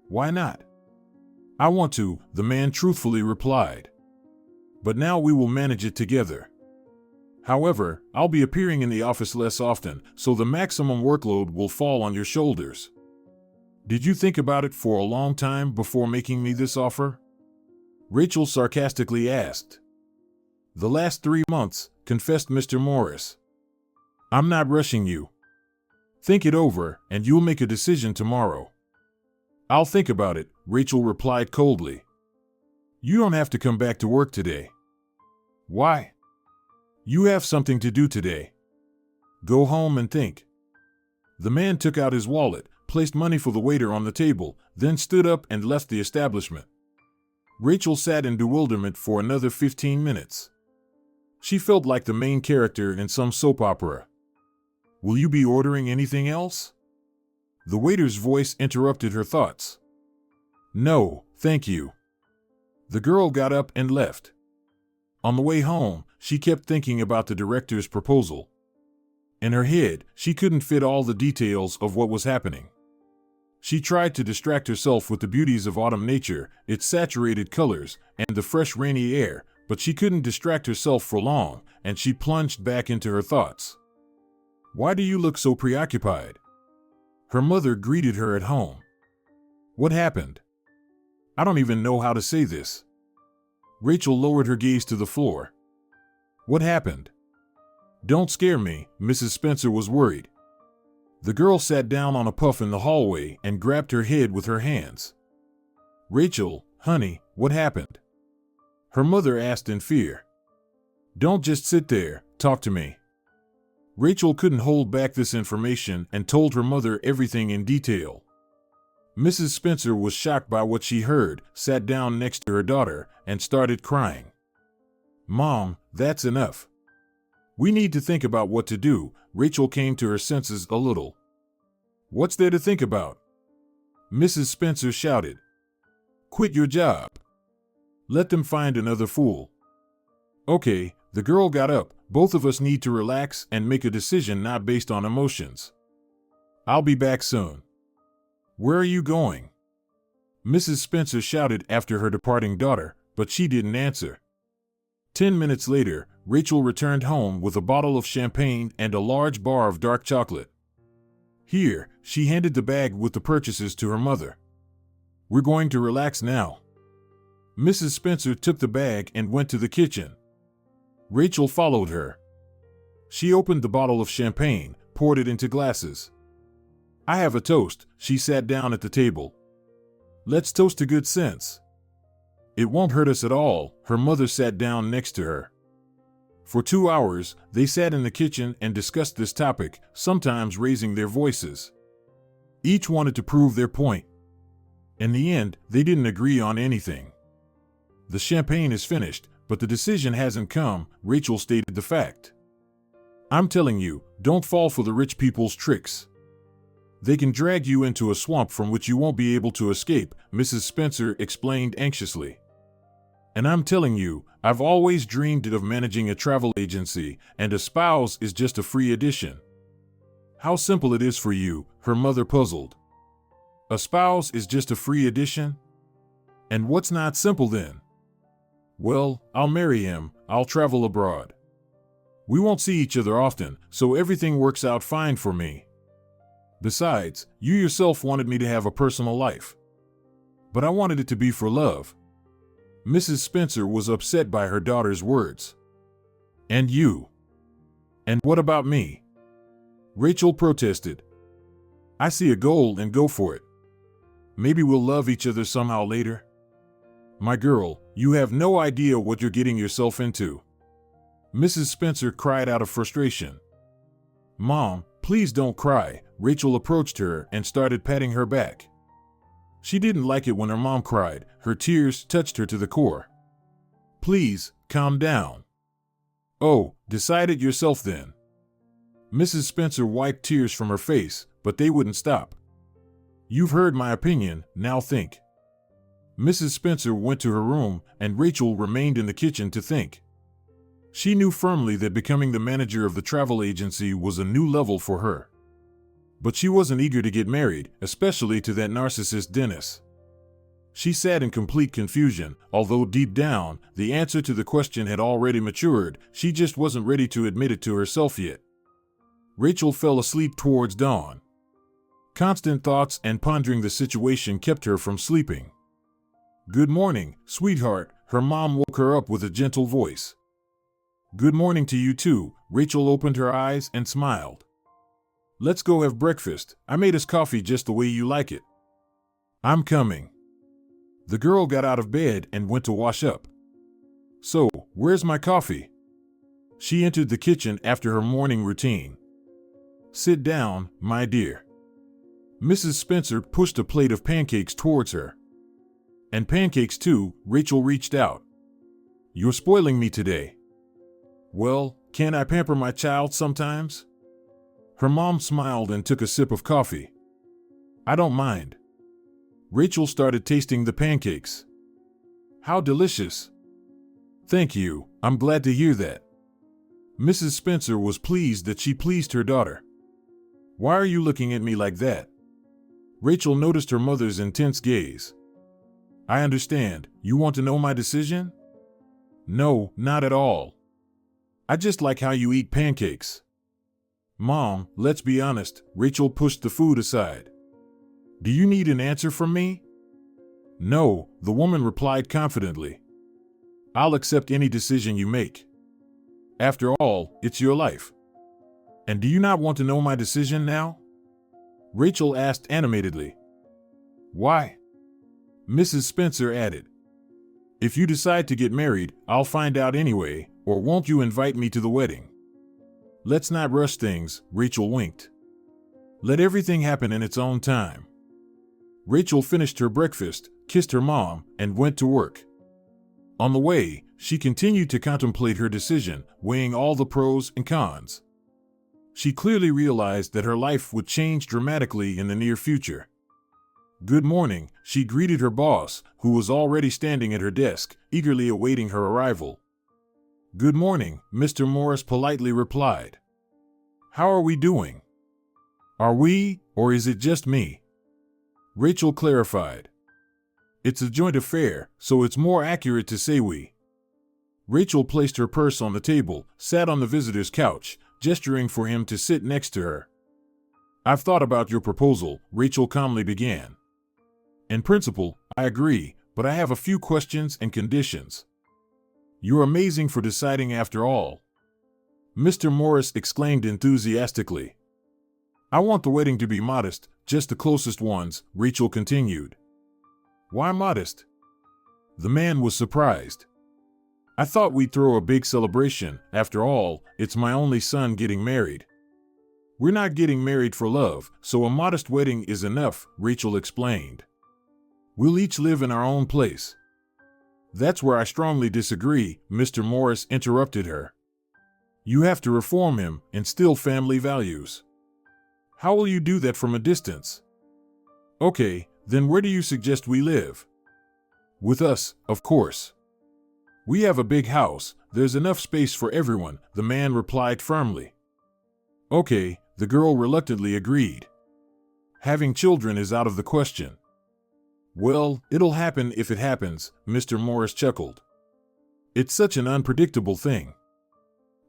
Why not? I want to, the man truthfully replied. But now we will manage it together. However, I'll be appearing in the office less often, so the maximum workload will fall on your shoulders. Did you think about it for a long time before making me this offer? Rachel sarcastically asked. The last 3 months, confessed Mr. Morris. I'm not rushing you. Think it over, and you'll make a decision tomorrow. I'll think about it, Rachel replied coldly. You don't have to come back to work today. Why? You have something to do today. Go home and think. The man took out his wallet, placed money for the waiter on the table, then stood up and left the establishment. Rachel sat in bewilderment for another 15 minutes. She felt like the main character in some soap opera. Will you be ordering anything else? The waiter's voice interrupted her thoughts. No, thank you. The girl got up and left. On the way home, she kept thinking about the director's proposal. In her head, she couldn't fit all the details of what was happening. She tried to distract herself with the beauties of autumn nature, its saturated colors, and the fresh rainy air, but she couldn't distract herself for long, and she plunged back into her thoughts. Why do you look so preoccupied? Her mother greeted her at home. What happened? I don't even know how to say this. Rachel lowered her gaze to the floor. What happened? Don't scare me, Mrs. Spencer was worried. The girl sat down on a puff in the hallway and grabbed her head with her hands. Rachel, honey, what happened? Her mother asked in fear. Don't just sit there, talk to me. Rachel couldn't hold back this information and told her mother everything in detail. Mrs. Spencer was shocked by what she heard, sat down next to her daughter, and started crying. Mom, that's enough. We need to think about what to do. Rachel came to her senses a little. What's there to think about? Mrs. Spencer shouted. Quit your job. Let them find another fool. Okay, the girl got up. Both of us need to relax and make a decision not based on emotions. I'll be back soon. Where are you going? Mrs. Spencer shouted after her departing daughter, but she didn't answer. 10 minutes later, Rachel returned home with a bottle of champagne and a large bar of dark chocolate. Here, she handed the bag with the purchases to her mother. "We're going to relax now." Mrs. Spencer took the bag and went to the kitchen. Rachel followed her. She opened the bottle of champagne, poured it into glasses. "I have a toast." She sat down at the table. "Let's toast to good sense." "It won't hurt us at all." Her mother sat down next to her. For 2 hours, they sat in the kitchen and discussed this topic, sometimes raising their voices. Each wanted to prove their point. In the end, they didn't agree on anything. "The champagne is finished, but the decision hasn't come," Rachel stated the fact. "I'm telling you, don't fall for the rich people's tricks. They can drag you into a swamp from which you won't be able to escape," Mrs. Spencer explained anxiously. "And I'm telling you, I've always dreamed of managing a travel agency, and a spouse is just a free addition." "How simple it is for you," her mother puzzled. "A spouse is just a free addition? And what's not simple then?" "Well, I'll marry him, I'll travel abroad. We won't see each other often, so everything works out fine for me. Besides, you yourself wanted me to have a personal life. But I wanted it to be for love." Mrs. Spencer was upset by her daughter's words. "And you? And what about me?" Rachel protested. "I see a goal and go for it. Maybe we'll love each other somehow later." "My girl, you have no idea what you're getting yourself into." Mrs. Spencer cried out of frustration. "Mom, please don't cry." Rachel approached her and started patting her back. She didn't like it when her mom cried. Her tears touched her to the core. "Please, calm down." "Oh, decide it yourself then." Mrs. Spencer wiped tears from her face, but they wouldn't stop. "You've heard my opinion, now think." Mrs. Spencer went to her room, and Rachel remained in the kitchen to think. She knew firmly that becoming the manager of the travel agency was a new level for her. But she wasn't eager to get married, especially to that narcissist Dennis. She sat in complete confusion, although deep down, the answer to the question had already matured. She just wasn't ready to admit it to herself yet. Rachel fell asleep towards dawn. Constant thoughts and pondering the situation kept her from sleeping. "Good morning, sweetheart," her mom woke her up with a gentle voice. "Good morning to you too." Rachel opened her eyes and smiled. "Let's go have breakfast. I made us coffee just the way you like it." "I'm coming." The girl got out of bed and went to wash up. "So, where's my coffee?" She entered the kitchen after her morning routine. "Sit down, my dear." Mrs. Spencer pushed a plate of pancakes towards her. "And pancakes too," Rachel reached out. "You're spoiling me today." "Well, can't I pamper my child sometimes?" Her mom smiled and took a sip of coffee. "I don't mind." Rachel started tasting the pancakes. "How delicious." "Thank you, I'm glad to hear that." Mrs. Spencer was pleased that she pleased her daughter. "Why are you looking at me like that?" Rachel noticed her mother's intense gaze. "I understand, you want to know my decision?" "No, not at all. I just like how you eat pancakes." "Mom, let's be honest." Rachel pushed the food aside. "Do you need an answer from me?" "No," the woman replied confidently. "I'll accept any decision you make. After all, it's your life." "And do you not want to know my decision now?" Rachel asked animatedly. "Why?" Mrs. Spencer added. "If you decide to get married, I'll find out anyway, or won't you invite me to the wedding?" "Let's not rush things," Rachel winked. "Let everything happen in its own time." Rachel finished her breakfast, kissed her mom, and went to work. On the way, she continued to contemplate her decision, weighing all the pros and cons. She clearly realized that her life would change dramatically in the near future. "Good morning," she greeted her boss, who was already standing at her desk, eagerly awaiting her arrival. "Good morning," Mr. Morris politely replied. "How are we doing?" "Are we, or is it just me?" Rachel clarified. "It's a joint affair, so it's more accurate to say we." Rachel placed her purse on the table, sat on the visitor's couch, gesturing for him to sit next to her. "I've thought about your proposal," Rachel calmly began. "In principle, I agree, but I have a few questions and conditions." "You're amazing for deciding after all," Mr. Morris exclaimed enthusiastically. "I want the wedding to be modest, just the closest ones," Rachel continued. "Why modest?" The man was surprised. "I thought we'd throw a big celebration. After all, it's my only son getting married." "We're not getting married for love, so a modest wedding is enough," Rachel explained. "We'll each live in our own place." "That's where I strongly disagree," Mr. Morris interrupted her. "You have to reform him, instill family values." "How will you do that from a distance?" "Okay, then where do you suggest we live?" "With us, of course." "We have a big house, there's enough space for everyone," the man replied firmly. "Okay," the girl reluctantly agreed. "Having children is out of the question." "Well, it'll happen if it happens," Mr. Morris chuckled. "It's such an unpredictable thing."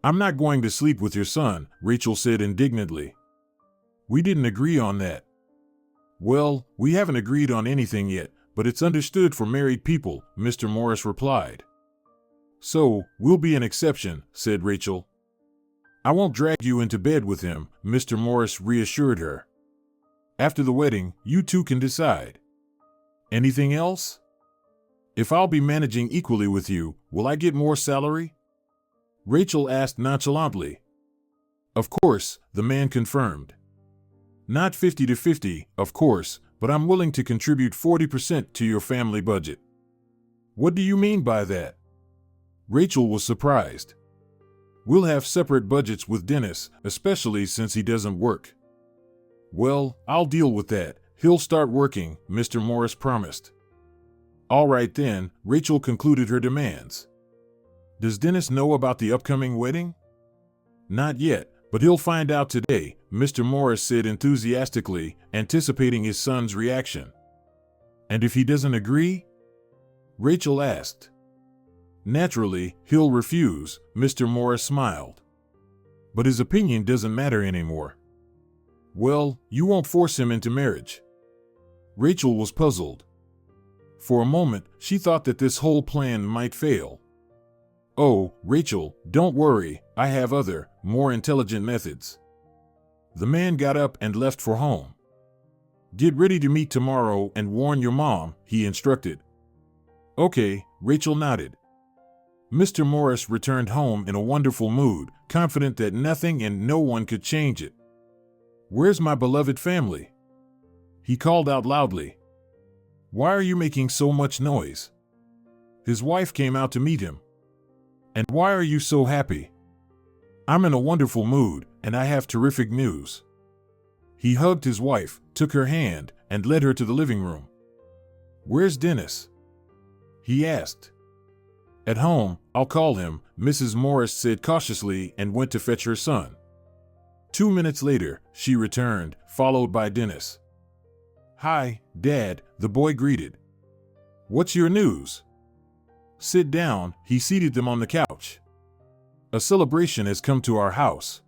"I'm not going to sleep with your son," Rachel said indignantly. "We didn't agree on that." "Well, we haven't agreed on anything yet, but it's understood for married people," Mr. Morris replied. "So, we'll be an exception," said Rachel. "I won't drag you into bed with him," Mr. Morris reassured her. "After the wedding, you two can decide." "Anything else?" "If I'll be managing equally with you, will I get more salary?" Rachel asked nonchalantly. "Of course," the man confirmed. "Not 50-50, of course, but I'm willing to contribute 40% to your family budget." "What do you mean by that?" Rachel was surprised. "We'll have separate budgets with Dennis, especially since he doesn't work." "Well, I'll deal with that. He'll start working," Mr. Morris promised. "All right then," Rachel concluded her demands. "Does Dennis know about the upcoming wedding?" "Not yet, but he'll find out today," Mr. Morris said enthusiastically, anticipating his son's reaction. "And if he doesn't agree?" Rachel asked. "Naturally, he'll refuse," Mr. Morris smiled. "But his opinion doesn't matter anymore." "Well, you won't force him into marriage." Rachel was puzzled. For a moment, she thought that this whole plan might fail. "Oh, Rachel, don't worry, I have other, more intelligent methods." The man got up and left for home. "Get ready to meet tomorrow and warn your mom," he instructed. "Okay," Rachel nodded. Mr. Morris returned home in a wonderful mood, confident that nothing and no one could change it. "Where's my beloved family?" he called out loudly. "Why are you making so much noise?" His wife came out to meet him. "And why are you so happy?" "I'm in a wonderful mood, and I have terrific news." He hugged his wife, took her hand, and led her to the living room. "Where's Dennis?" he asked. "At home, I'll call him," Mrs. Morris said cautiously and went to fetch her son. 2 minutes later, she returned, followed by Dennis. "Hi, Dad," the boy greeted. "What's your news?" "Sit down," he seated them on the couch. "A celebration has come to our house."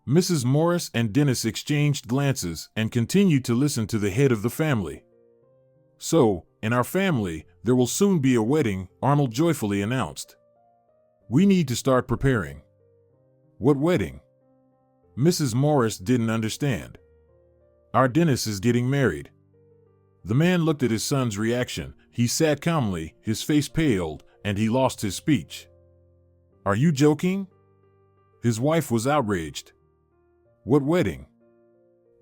Mrs. Morris and Dennis exchanged glances and continued to listen to the head of the family. "So, in our family, there will soon be a wedding," Arnold joyfully announced. "We need to start preparing." "What wedding?" Mrs. Morris didn't understand. "Our Dennis is getting married." The man looked at his son's reaction. He sat calmly, his face paled, and he lost his speech. "Are you joking?" His wife was outraged. "What wedding?"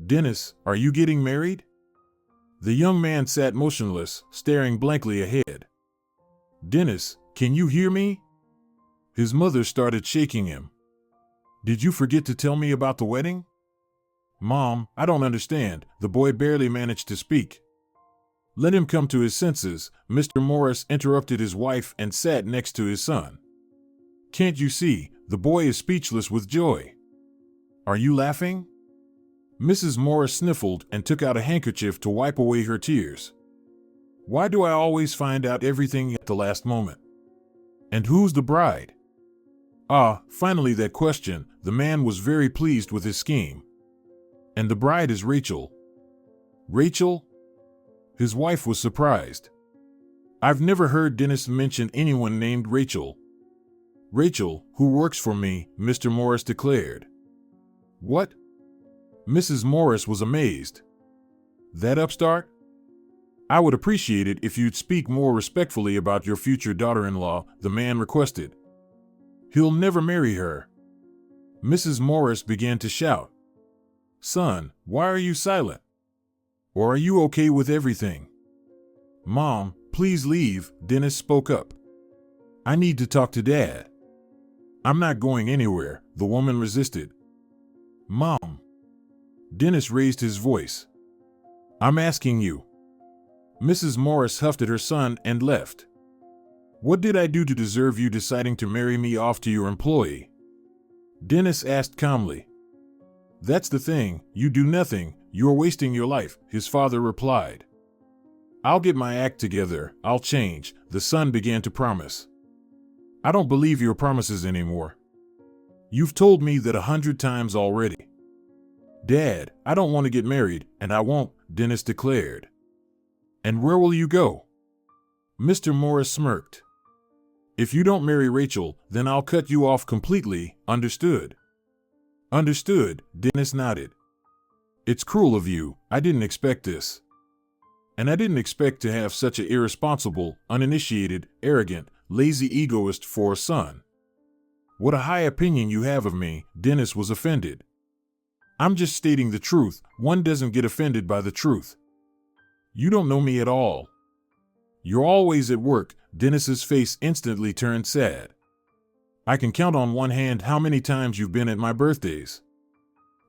"Dennis, are you getting married?" The young man sat motionless, staring blankly ahead. "Dennis, can you hear me?" His mother started shaking him. "Did you forget to tell me about the wedding?" "Mom, I don't understand," the boy barely managed to speak. "Let him come to his senses," Mr. Morris interrupted his wife and sat next to his son. "Can't you see, the boy is speechless with joy." "Are you laughing?" Mrs. Morris sniffled and took out a handkerchief to wipe away her tears. "Why do I always find out everything at the last moment?" And who's the bride? Finally that question. The man was very pleased with his scheme. And the bride is Rachel. Rachel? His wife was surprised. I've never heard Dennis mention anyone named Rachel. Rachel, who works for me, Mr. Morris declared. What? Mrs. Morris was amazed. That upstart? I would appreciate it if you'd speak more respectfully about your future daughter-in-law, the man requested. He'll never marry her. Mrs. Morris began to shout. Son, why are you silent? Or are you okay with everything? Mom, please leave, Dennis spoke up. I need to talk to Dad. I'm not going anywhere, the woman resisted. Mom. Dennis raised his voice. I'm asking you. Mrs. Morris huffed at her son and left. What did I do to deserve you deciding to marry me off to your employee? Dennis asked calmly. That's the thing, you do nothing, you're wasting your life, his father replied. I'll get my act together, I'll change, the son began to promise. I don't believe your promises anymore. You've told me that 100 times already. Dad, I don't want to get married, and I won't, Dennis declared. And where will you go? Mr. Morris smirked. If you don't marry Rachel, then I'll cut you off completely, understood? Understood, Dennis nodded. It's cruel of you, I didn't expect this. And I didn't expect to have such an irresponsible, uninitiated, arrogant, lazy egoist for a son. What a high opinion you have of me, Dennis was offended. I'm just stating the truth, one doesn't get offended by the truth. You don't know me at all. You're always at work, Dennis's face instantly turned sad. I can count on one hand how many times you've been at my birthdays.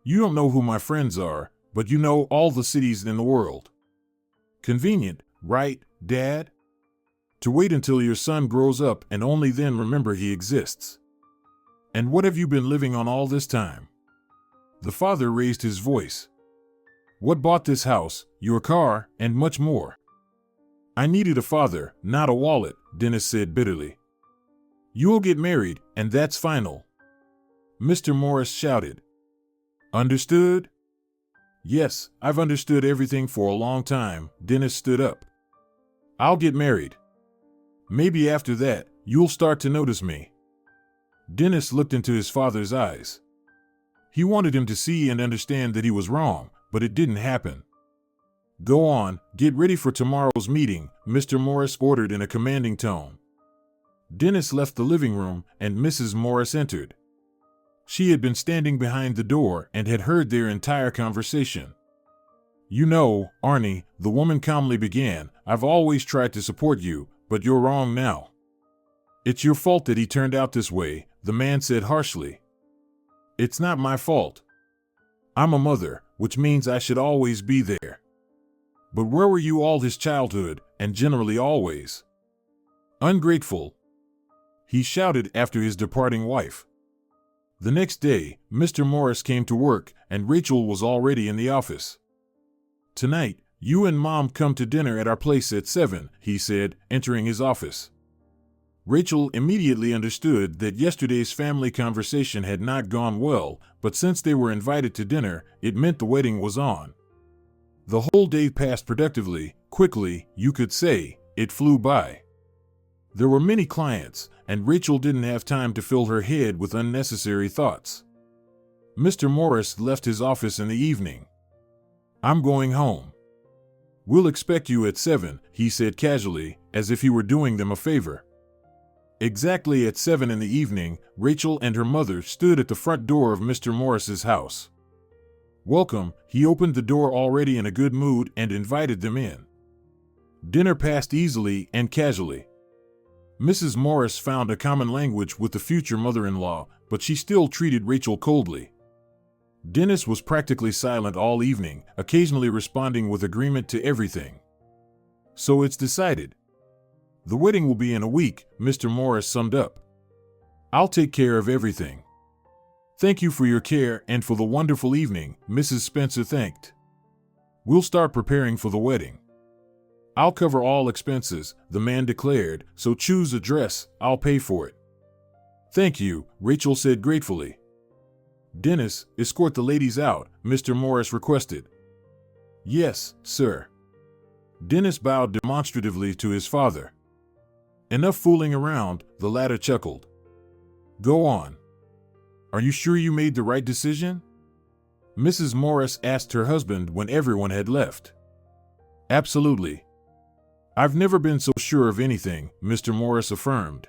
You don't know who my friends are, but you know all the cities in the world. Convenient, right, Dad? To wait until your son grows up and only then remember he exists. And what have you been living on all this time? The father raised his voice. What bought this house, your car, and much more? I needed a father, not a wallet, Dennis said bitterly. You'll get married, and that's final. Mr. Morris shouted. Understood? Yes, I've understood everything for a long time, Dennis stood up. I'll get married. Maybe after that, you'll start to notice me. Dennis looked into his father's eyes. He wanted him to see and understand that he was wrong, but it didn't happen. Go on, get ready for tomorrow's meeting, Mr. Morris ordered in a commanding tone. Dennis left the living room, and Mrs. Morris entered. She had been standing behind the door and had heard their entire conversation. You know, Arnie, the woman calmly began, I've always tried to support you, but you're wrong now. It's your fault that he turned out this way, the man said harshly. It's not my fault. I'm a mother, which means I should always be there. But where were you all his childhood, and generally always? Ungrateful, he shouted after his departing wife. The next day, Mr. Morris came to work, and Rachel was already in the office. Tonight, you and Mom come to dinner at our place at 7, he said, entering his office. Rachel immediately understood that yesterday's family conversation had not gone well, but since they were invited to dinner, it meant the wedding was on. The whole day passed productively, quickly, you could say, it flew by. There were many clients, and Rachel didn't have time to fill her head with unnecessary thoughts. Mr. Morris left his office in the evening. I'm going home. We'll expect you at 7, he said casually, as if he were doing them a favor. Exactly at 7 in the evening, Rachel and her mother stood at the front door of Mr. Morris's house. Welcome, he opened the door already in a good mood and invited them in. Dinner passed easily and casually. Mrs. Morris found a common language with the future mother-in-law, but she still treated Rachel coldly. Dennis was practically silent all evening, occasionally responding with agreement to everything. So it's decided. The wedding will be in a week, Mr. Morris summed up. I'll take care of everything. Thank you for your care and for the wonderful evening, Mrs. Spencer thanked. We'll start preparing for the wedding. I'll cover all expenses, the man declared, so choose a dress, I'll pay for it. Thank you, Rachel said gratefully. Dennis, escort the ladies out, Mr. Morris requested. Yes, sir. Dennis bowed demonstratively to his father. Enough fooling around, the latter chuckled. Go on. Are you sure you made the right decision? Mrs. Morris asked her husband when everyone had left. Absolutely. I've never been so sure of anything, Mr. Morris affirmed.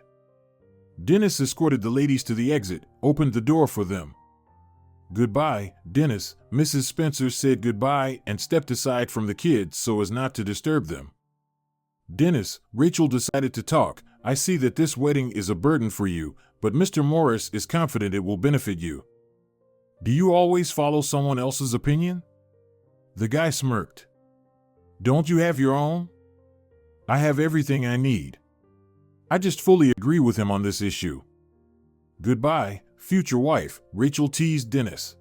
Dennis escorted the ladies to the exit, opened the door for them. Goodbye, Dennis, Mrs. Spencer said goodbye and stepped aside from the kids so as not to disturb them. Dennis, Rachel decided to talk. I see that this wedding is a burden for you, but Mr. Morris is confident it will benefit you. Do you always follow someone else's opinion? The guy smirked. Don't you have your own? I have everything I need. I just fully agree with him on this issue. Goodbye, future wife, Rachel teased Dennis.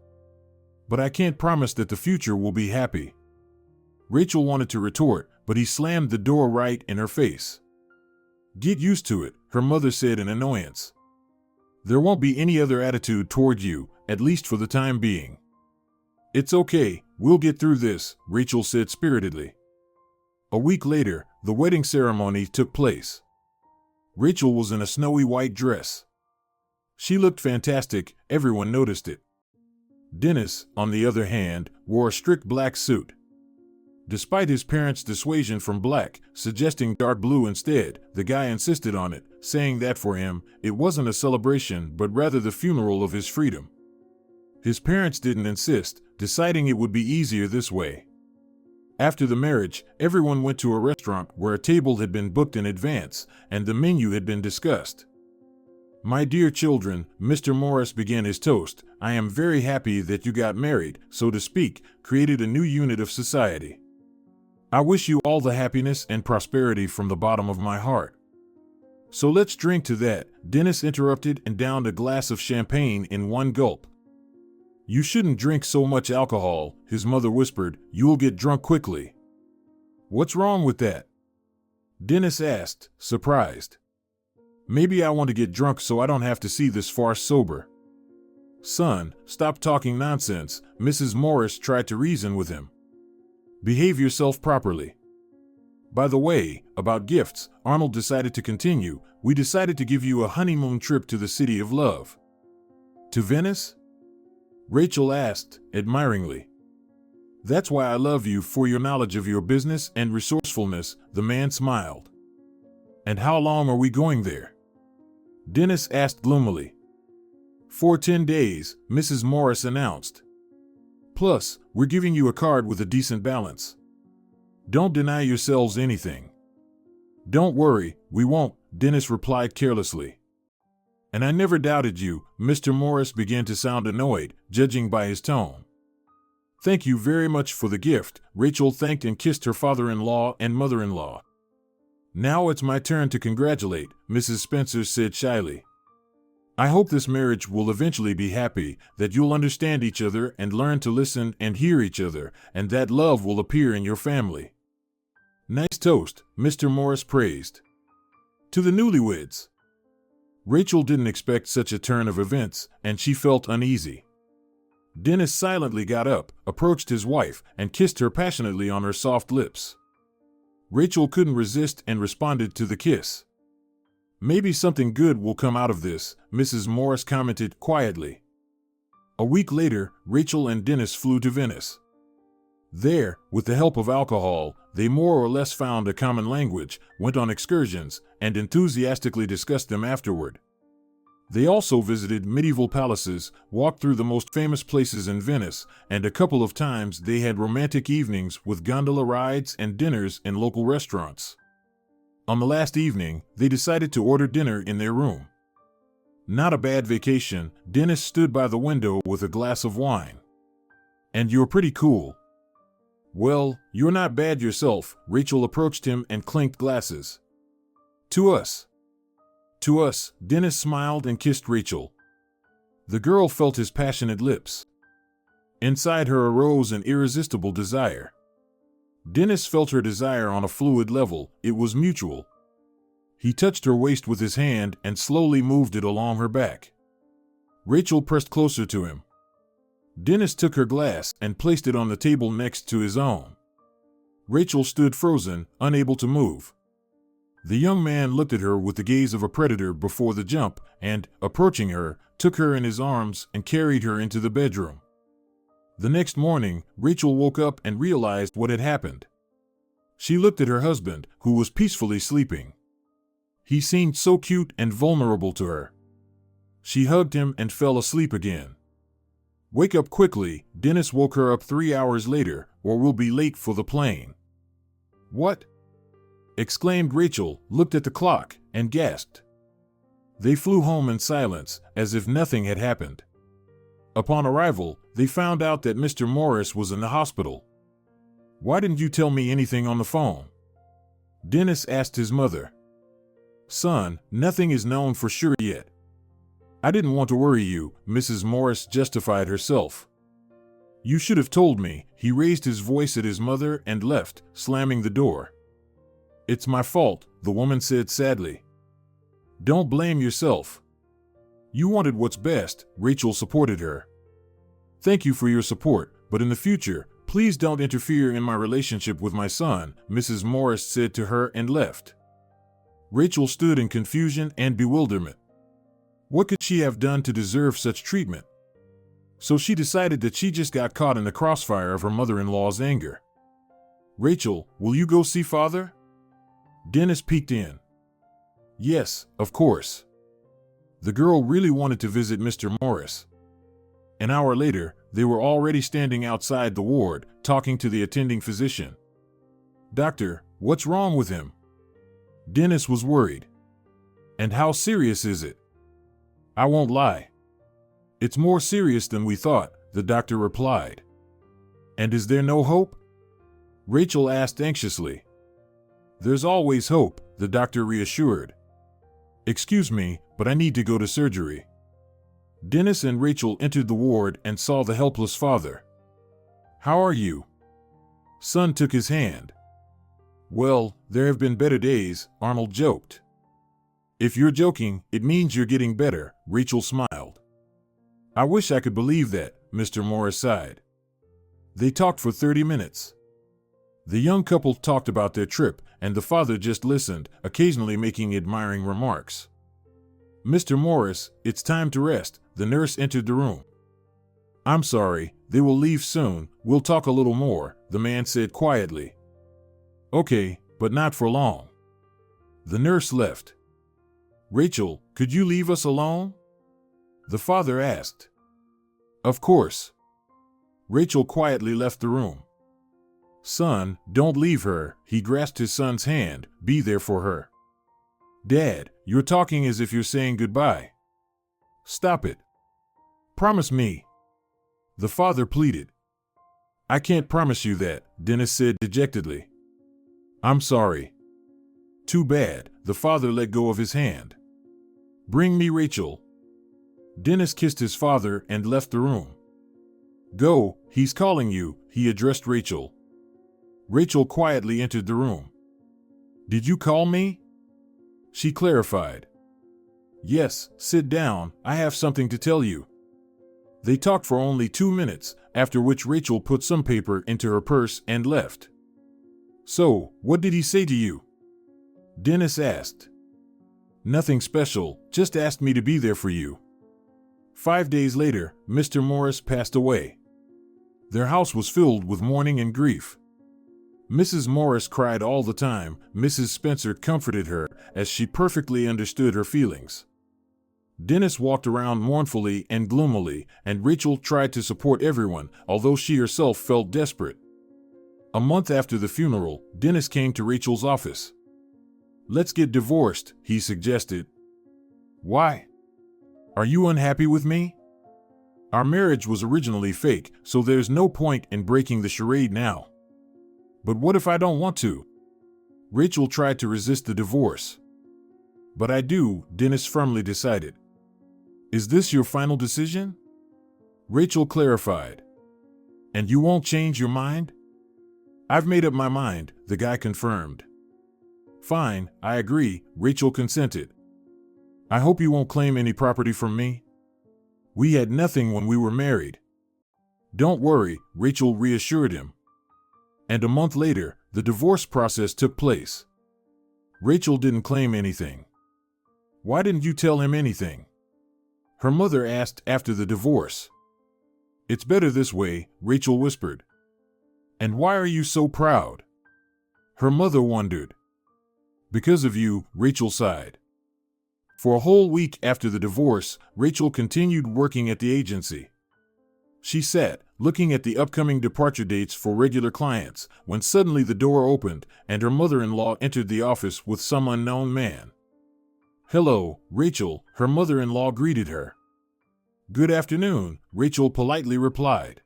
But I can't promise that the future will be happy. Rachel wanted to retort, but he slammed the door right in her face. Get used to it, her mother said in annoyance. There won't be any other attitude toward you, at least for the time being. It's okay, we'll get through this, Rachel said spiritedly. A week later, the wedding ceremony took place. Rachel was in a snowy white dress. She looked fantastic, everyone noticed it. Dennis, on the other hand, wore a strict black suit. Despite his parents' dissuasion from black, suggesting dark blue instead, the guy insisted on it, saying that for him, it wasn't a celebration but rather the funeral of his freedom. His parents didn't insist, deciding it would be easier this way. After the marriage, everyone went to a restaurant where a table had been booked in advance, and the menu had been discussed. My dear children, Mr. Morris began his toast, I am very happy that you got married, so to speak, created a new unit of society. I wish you all the happiness and prosperity from the bottom of my heart. So let's drink to that, Dennis interrupted and downed a glass of champagne in one gulp. You shouldn't drink so much alcohol, his mother whispered, you'll get drunk quickly. What's wrong with that? Dennis asked, surprised. Maybe I want to get drunk so I don't have to see this farce sober. Son, stop talking nonsense, Mrs. Morris tried to reason with him. Behave yourself properly. By the way, about gifts, Arnold decided to continue. We decided to give you a honeymoon trip to the city of love. To Venice? Rachel asked, admiringly. That's why I love you, for your knowledge of your business and resourcefulness, the man smiled. And how long are we going there? Dennis asked gloomily. For 10 days, Mrs. Morris announced. Plus, we're giving you a card with a decent balance. Don't deny yourselves anything. Don't worry, we won't, Dennis replied carelessly. And I never doubted you, Mr. Morris began to sound annoyed, judging by his tone. Thank you very much for the gift, Rachel thanked and kissed her father-in-law and mother-in-law. Now it's my turn to congratulate, Mrs. Spencer said shyly. I hope this marriage will eventually be happy, that you'll understand each other and learn to listen and hear each other, and that love will appear in your family. Nice toast, Mr. Morris praised. To the newlyweds. Rachel didn't expect such a turn of events, and she felt uneasy. Dennis silently got up, approached his wife, and kissed her passionately on her soft lips. Rachel couldn't resist and responded to the kiss. Maybe something good will come out of this, Mrs. Morris commented quietly. A week later, Rachel and Dennis flew to Venice. There, with the help of alcohol, they more or less found a common language, went on excursions, and enthusiastically discussed them afterward. They also visited medieval palaces, walked through the most famous places in Venice, and a couple of times they had romantic evenings with gondola rides and dinners in local restaurants. On the last evening, they decided to order dinner in their room. Not a bad vacation, Dennis stood by the window with a glass of wine. And you're pretty cool. Well, you're not bad yourself, Rachel approached him and clinked glasses. To us. To us, Dennis smiled and kissed Rachel. The girl felt his passionate lips. Inside her arose an irresistible desire. Dennis felt her desire on a fluid level. It was mutual. He touched her waist with his hand and slowly moved it along her back. Rachel pressed closer to him. Dennis took her glass and placed it on the table next to his own. Rachel stood frozen, unable to move. The young man looked at her with the gaze of a predator before the jump and, approaching her, took her in his arms and carried her into the bedroom. The next morning, Rachel woke up and realized what had happened. She looked at her husband, who was peacefully sleeping. He seemed so cute and vulnerable to her. She hugged him and fell asleep again. "Wake up quickly," Dennis woke her up 3 hours later, "or we'll be late for the plane." "What?" exclaimed Rachel, looked at the clock, and gasped. They flew home in silence, as if nothing had happened. Upon arrival, they found out that Mr. Morris was in the hospital. "Why didn't you tell me anything on the phone?" Dennis asked his mother. "Son, nothing is known for sure yet. I didn't want to worry you," Mrs. Morris justified herself. "You should have told me." He raised his voice at his mother and left, slamming the door. "It's my fault," the woman said sadly. "Don't blame yourself. You wanted what's best," Rachel supported her. "Thank you for your support, but in the future, please don't interfere in my relationship with my son," Mrs. Morris said to her and left. Rachel stood in confusion and bewilderment. What could she have done to deserve such treatment? So she decided that she just got caught in the crossfire of her mother-in-law's anger. "Rachel, will you go see father?" Dennis peeked in. Yes, of course. The girl really wanted to visit Mr. Morris. An hour later, they were already standing outside the ward, talking to the attending physician. "Doctor, what's wrong with him?" Dennis was worried. "And how serious is it?" "I won't lie. It's more serious than we thought," the doctor replied. "And is there no hope?" Rachel asked anxiously. "There's always hope," the doctor reassured. "Excuse me, but I need to go to surgery." Dennis and Rachel entered the ward and saw the helpless father. "How are you?" Son took his hand. "Well, there have been better days," Arnold joked. "If you're joking, it means you're getting better," Rachel smiled. "I wish I could believe that," Mr. Morris sighed. They talked for 30 minutes. The young couple talked about their trip, and the father just listened, occasionally making admiring remarks. "Mr. Morris, it's time to rest," the nurse entered the room. "I'm sorry, they will leave soon, we'll talk a little more," the man said quietly. "Okay, but not for long." The nurse left. "Rachel, could you leave us alone?" the father asked. "Of course." Rachel quietly left the room. "Son, don't leave her," he grasped his son's hand, "be there for her." "Dad, you're talking as if you're saying goodbye." "Stop it. Promise me." The father pleaded. "I can't promise you that," Dennis said dejectedly. "I'm sorry." "Too bad," the father let go of his hand. "Bring me Rachel." Dennis kissed his father and left the room. "Go, he's calling you," he addressed Rachel. Rachel quietly entered the room. "Did you call me?" She clarified. "Yes, sit down, I have something to tell you." They talked for only 2 minutes, after which Rachel put some paper into her purse and left. "So, what did he say to you?" Dennis asked. "Nothing special, just asked me to be there for you." 5 days later, Mr. Morris passed away. Their house was filled with mourning and grief. Mrs. Morris cried all the time. Mrs. Spencer comforted her, as she perfectly understood her feelings. Dennis walked around mournfully and gloomily, and Rachel tried to support everyone, although she herself felt desperate. A month after the funeral, Dennis came to Rachel's office. "Let's get divorced," he suggested. "Why? Are you unhappy with me? Our marriage was originally fake, so there's no point in breaking the charade now." "But what if I don't want to?" Rachel tried to resist the divorce. "But I do," Dennis firmly decided. "Is this your final decision?" Rachel clarified. "And you won't change your mind?" I've made up my mind, the guy confirmed. Fine, I agree, Rachel consented. I hope you won't claim any property from me. We had nothing when we were married. Don't worry, Rachel reassured him. And a month later, the divorce process took place. Rachel didn't claim anything. Why didn't you tell him anything? Her mother asked after the divorce. It's better this way, Rachel whispered. And why are you so proud? Her mother wondered. Because of you, Rachel sighed. For a whole week after the divorce, Rachel continued working at the agency. She sat, looking at the upcoming departure dates for regular clients, when suddenly the door opened and her mother-in-law entered the office with some unknown man. Hello, Rachel, her mother-in-law greeted her. Good afternoon, Rachel politely replied.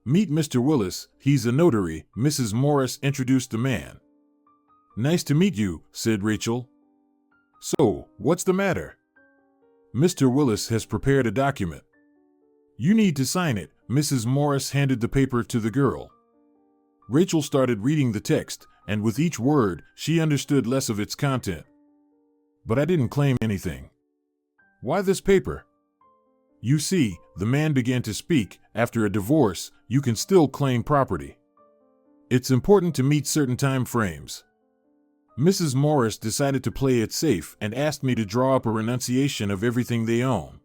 Meet Mr. Willis, he's a notary, Mrs. Morris introduced the man. Nice to meet you, said Rachel. So, what's the matter? Mr. Willis has prepared a document. You need to sign it, Mrs. Morris handed the paper to the girl. Rachel started reading the text, and with each word, she understood less of its content. But I didn't claim anything. Why this paper? You see, the man began to speak, after a divorce, you can still claim property. It's important to meet certain time frames. Mrs. Morris decided to play it safe and asked me to draw up a renunciation of everything they own.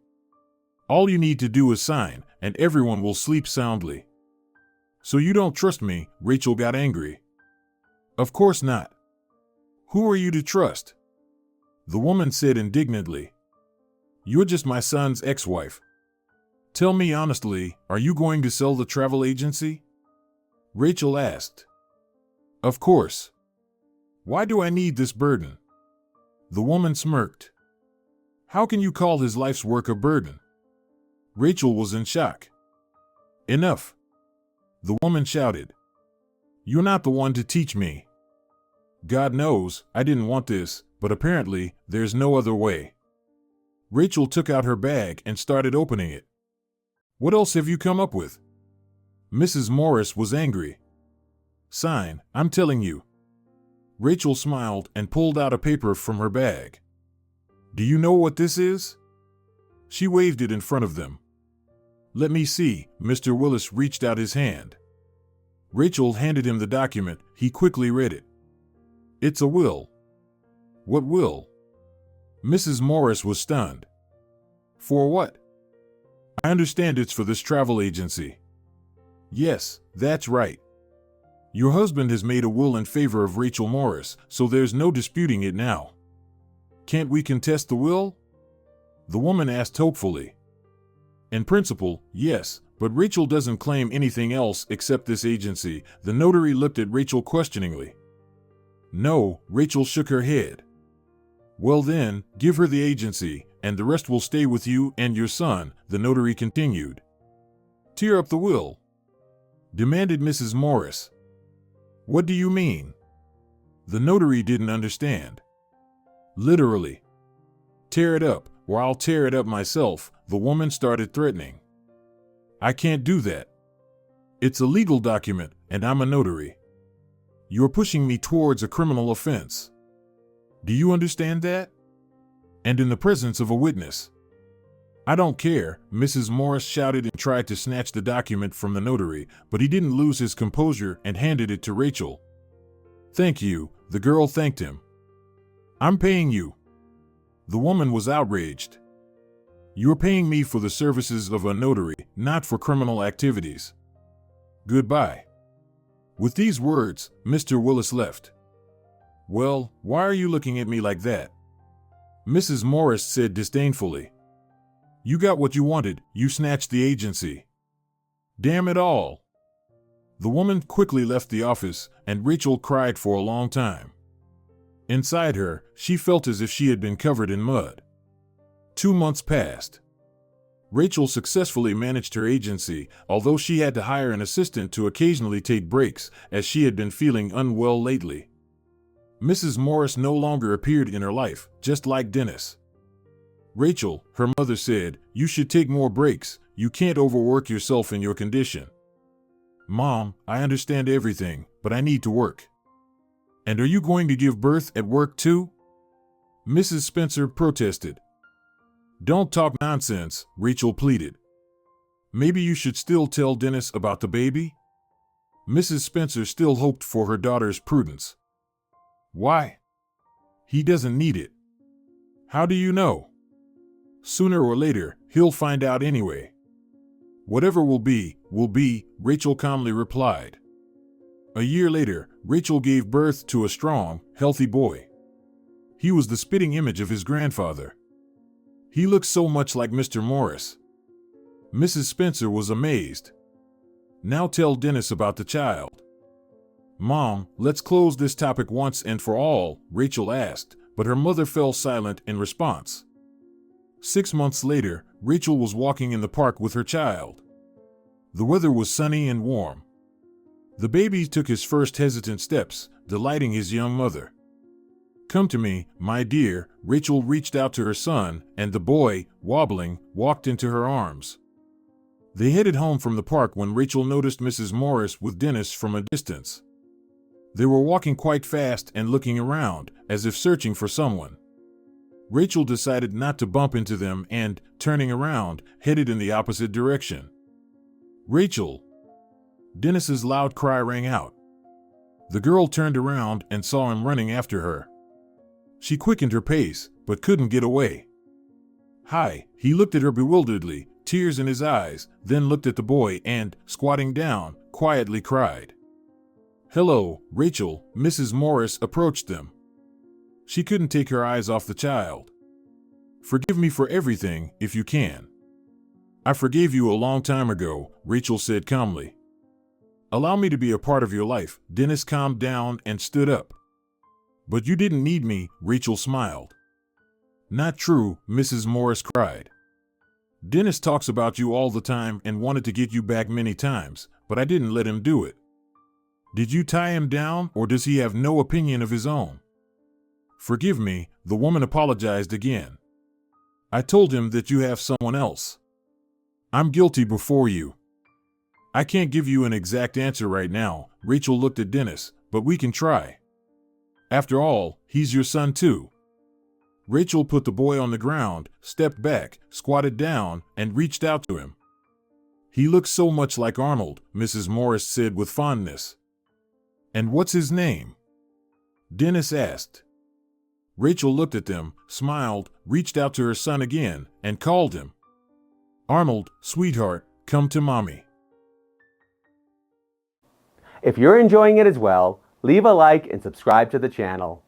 All you need to do is sign, and everyone will sleep soundly. So you don't trust me, Rachel got angry. Of course not. Who are you to trust? The woman said indignantly. You're just my son's ex-wife. Tell me honestly, are you going to sell the travel agency? Rachel asked. Of course. Why do I need this burden? The woman smirked. How can you call his life's work a burden? Rachel was in shock. Enough. The woman shouted. You're not the one to teach me. God knows, I didn't want this, but apparently, there's no other way. Rachel took out her bag and started opening it. What else have you come up with? Mrs. Morris was angry. Sign, I'm telling you. Rachel smiled and pulled out a paper from her bag. Do you know what this is? She waved it in front of them. Let me see, Mr. Willis reached out his hand. Rachel handed him the document, he quickly read it. It's a will. What will? Mrs. Morris was stunned. For what? I understand it's for this travel agency. Yes, that's right. Your husband has made a will in favor of Rachel Morris, so there's no disputing it now. Can't we contest the will? The woman asked hopefully. In principle, yes, but Rachel doesn't claim anything else except this agency. The notary looked at Rachel questioningly. No, Rachel shook her head. Well then, give her the agency, and the rest will stay with you and your son, the notary continued. Tear up the will, demanded Mrs. Morris. What do you mean? The notary didn't understand. Literally. Tear it up, or I'll tear it up myself, the woman started threatening. I can't do that. It's a legal document, and I'm a notary. You're pushing me towards a criminal offense. Do you understand that? And in the presence of a witness. I don't care, Mrs. Morris shouted and tried to snatch the document from the notary, but he didn't lose his composure and handed it to Rachel. Thank you, the girl thanked him. I'm paying you. The woman was outraged. You're paying me for the services of a notary, not for criminal activities. Goodbye. With these words, Mr. Willis left. Well, why are you looking at me like that? Mrs. Morris said disdainfully. You got what you wanted, you snatched the agency. Damn it all. The woman quickly left the office, and Rachel cried for a long time. Inside her, she felt as if she had been covered in mud. 2 months passed. Rachel successfully managed her agency, although she had to hire an assistant to occasionally take breaks, as she had been feeling unwell lately. Mrs. Morris no longer appeared in her life, just like Dennis. Rachel, her mother said, you should take more breaks, you can't overwork yourself in your condition. Mom, I understand everything, but I need to work. And are you going to give birth at work too? Mrs. Spencer protested. Don't talk nonsense, Rachel pleaded. Maybe you should still tell Dennis about the baby? Mrs. Spencer still hoped for her daughter's prudence. Why? He doesn't need it. How do you know? Sooner or later, he'll find out anyway. Whatever will be, Rachel calmly replied. A year later, Rachel gave birth to a strong, healthy boy. He was the spitting image of his grandfather. He looked so much like Mr. Morris. Mrs. Spencer was amazed. Now tell Dennis about the child. Mom, let's close this topic once and for all, Rachel asked, but her mother fell silent in response. 6 months later, Rachel was walking in the park with her child. The weather was sunny and warm. The baby took his first hesitant steps, delighting his young mother. Come to me, my dear, Rachel reached out to her son, and the boy, wobbling, walked into her arms. They headed home from the park when Rachel noticed Mrs. Morris with Dennis from a distance. They were walking quite fast and looking around, as if searching for someone. Rachel decided not to bump into them and, turning around, headed in the opposite direction. Rachel! Dennis's loud cry rang out. The girl turned around and saw him running after her. She quickened her pace, but couldn't get away. Hi, he looked at her bewilderedly, tears in his eyes, then looked at the boy and, squatting down, quietly cried. Hello, Rachel, Mrs. Morris approached them. She couldn't take her eyes off the child. Forgive me for everything, if you can. I forgave you a long time ago, Rachel said calmly. Allow me to be a part of your life. Dennis calmed down and stood up. But you didn't need me, Rachel smiled. Not true, Mrs. Morris cried. Dennis talks about you all the time and wanted to get you back many times, but I didn't let him do it. Did you tie him down, or does he have no opinion of his own? Forgive me, the woman apologized again. I told him that you have someone else. I'm guilty before you. I can't give you an exact answer right now, Rachel looked at Dennis, but we can try. After all, he's your son too. Rachel put the boy on the ground, stepped back, squatted down, and reached out to him. He looks so much like Arnold, Mrs. Morris said with fondness. And what's his name? Dennis asked. Rachel looked at them, smiled, reached out to her son again, and called him. Arnold, sweetheart, come to mommy. If you're enjoying it as well, leave a like and subscribe to the channel.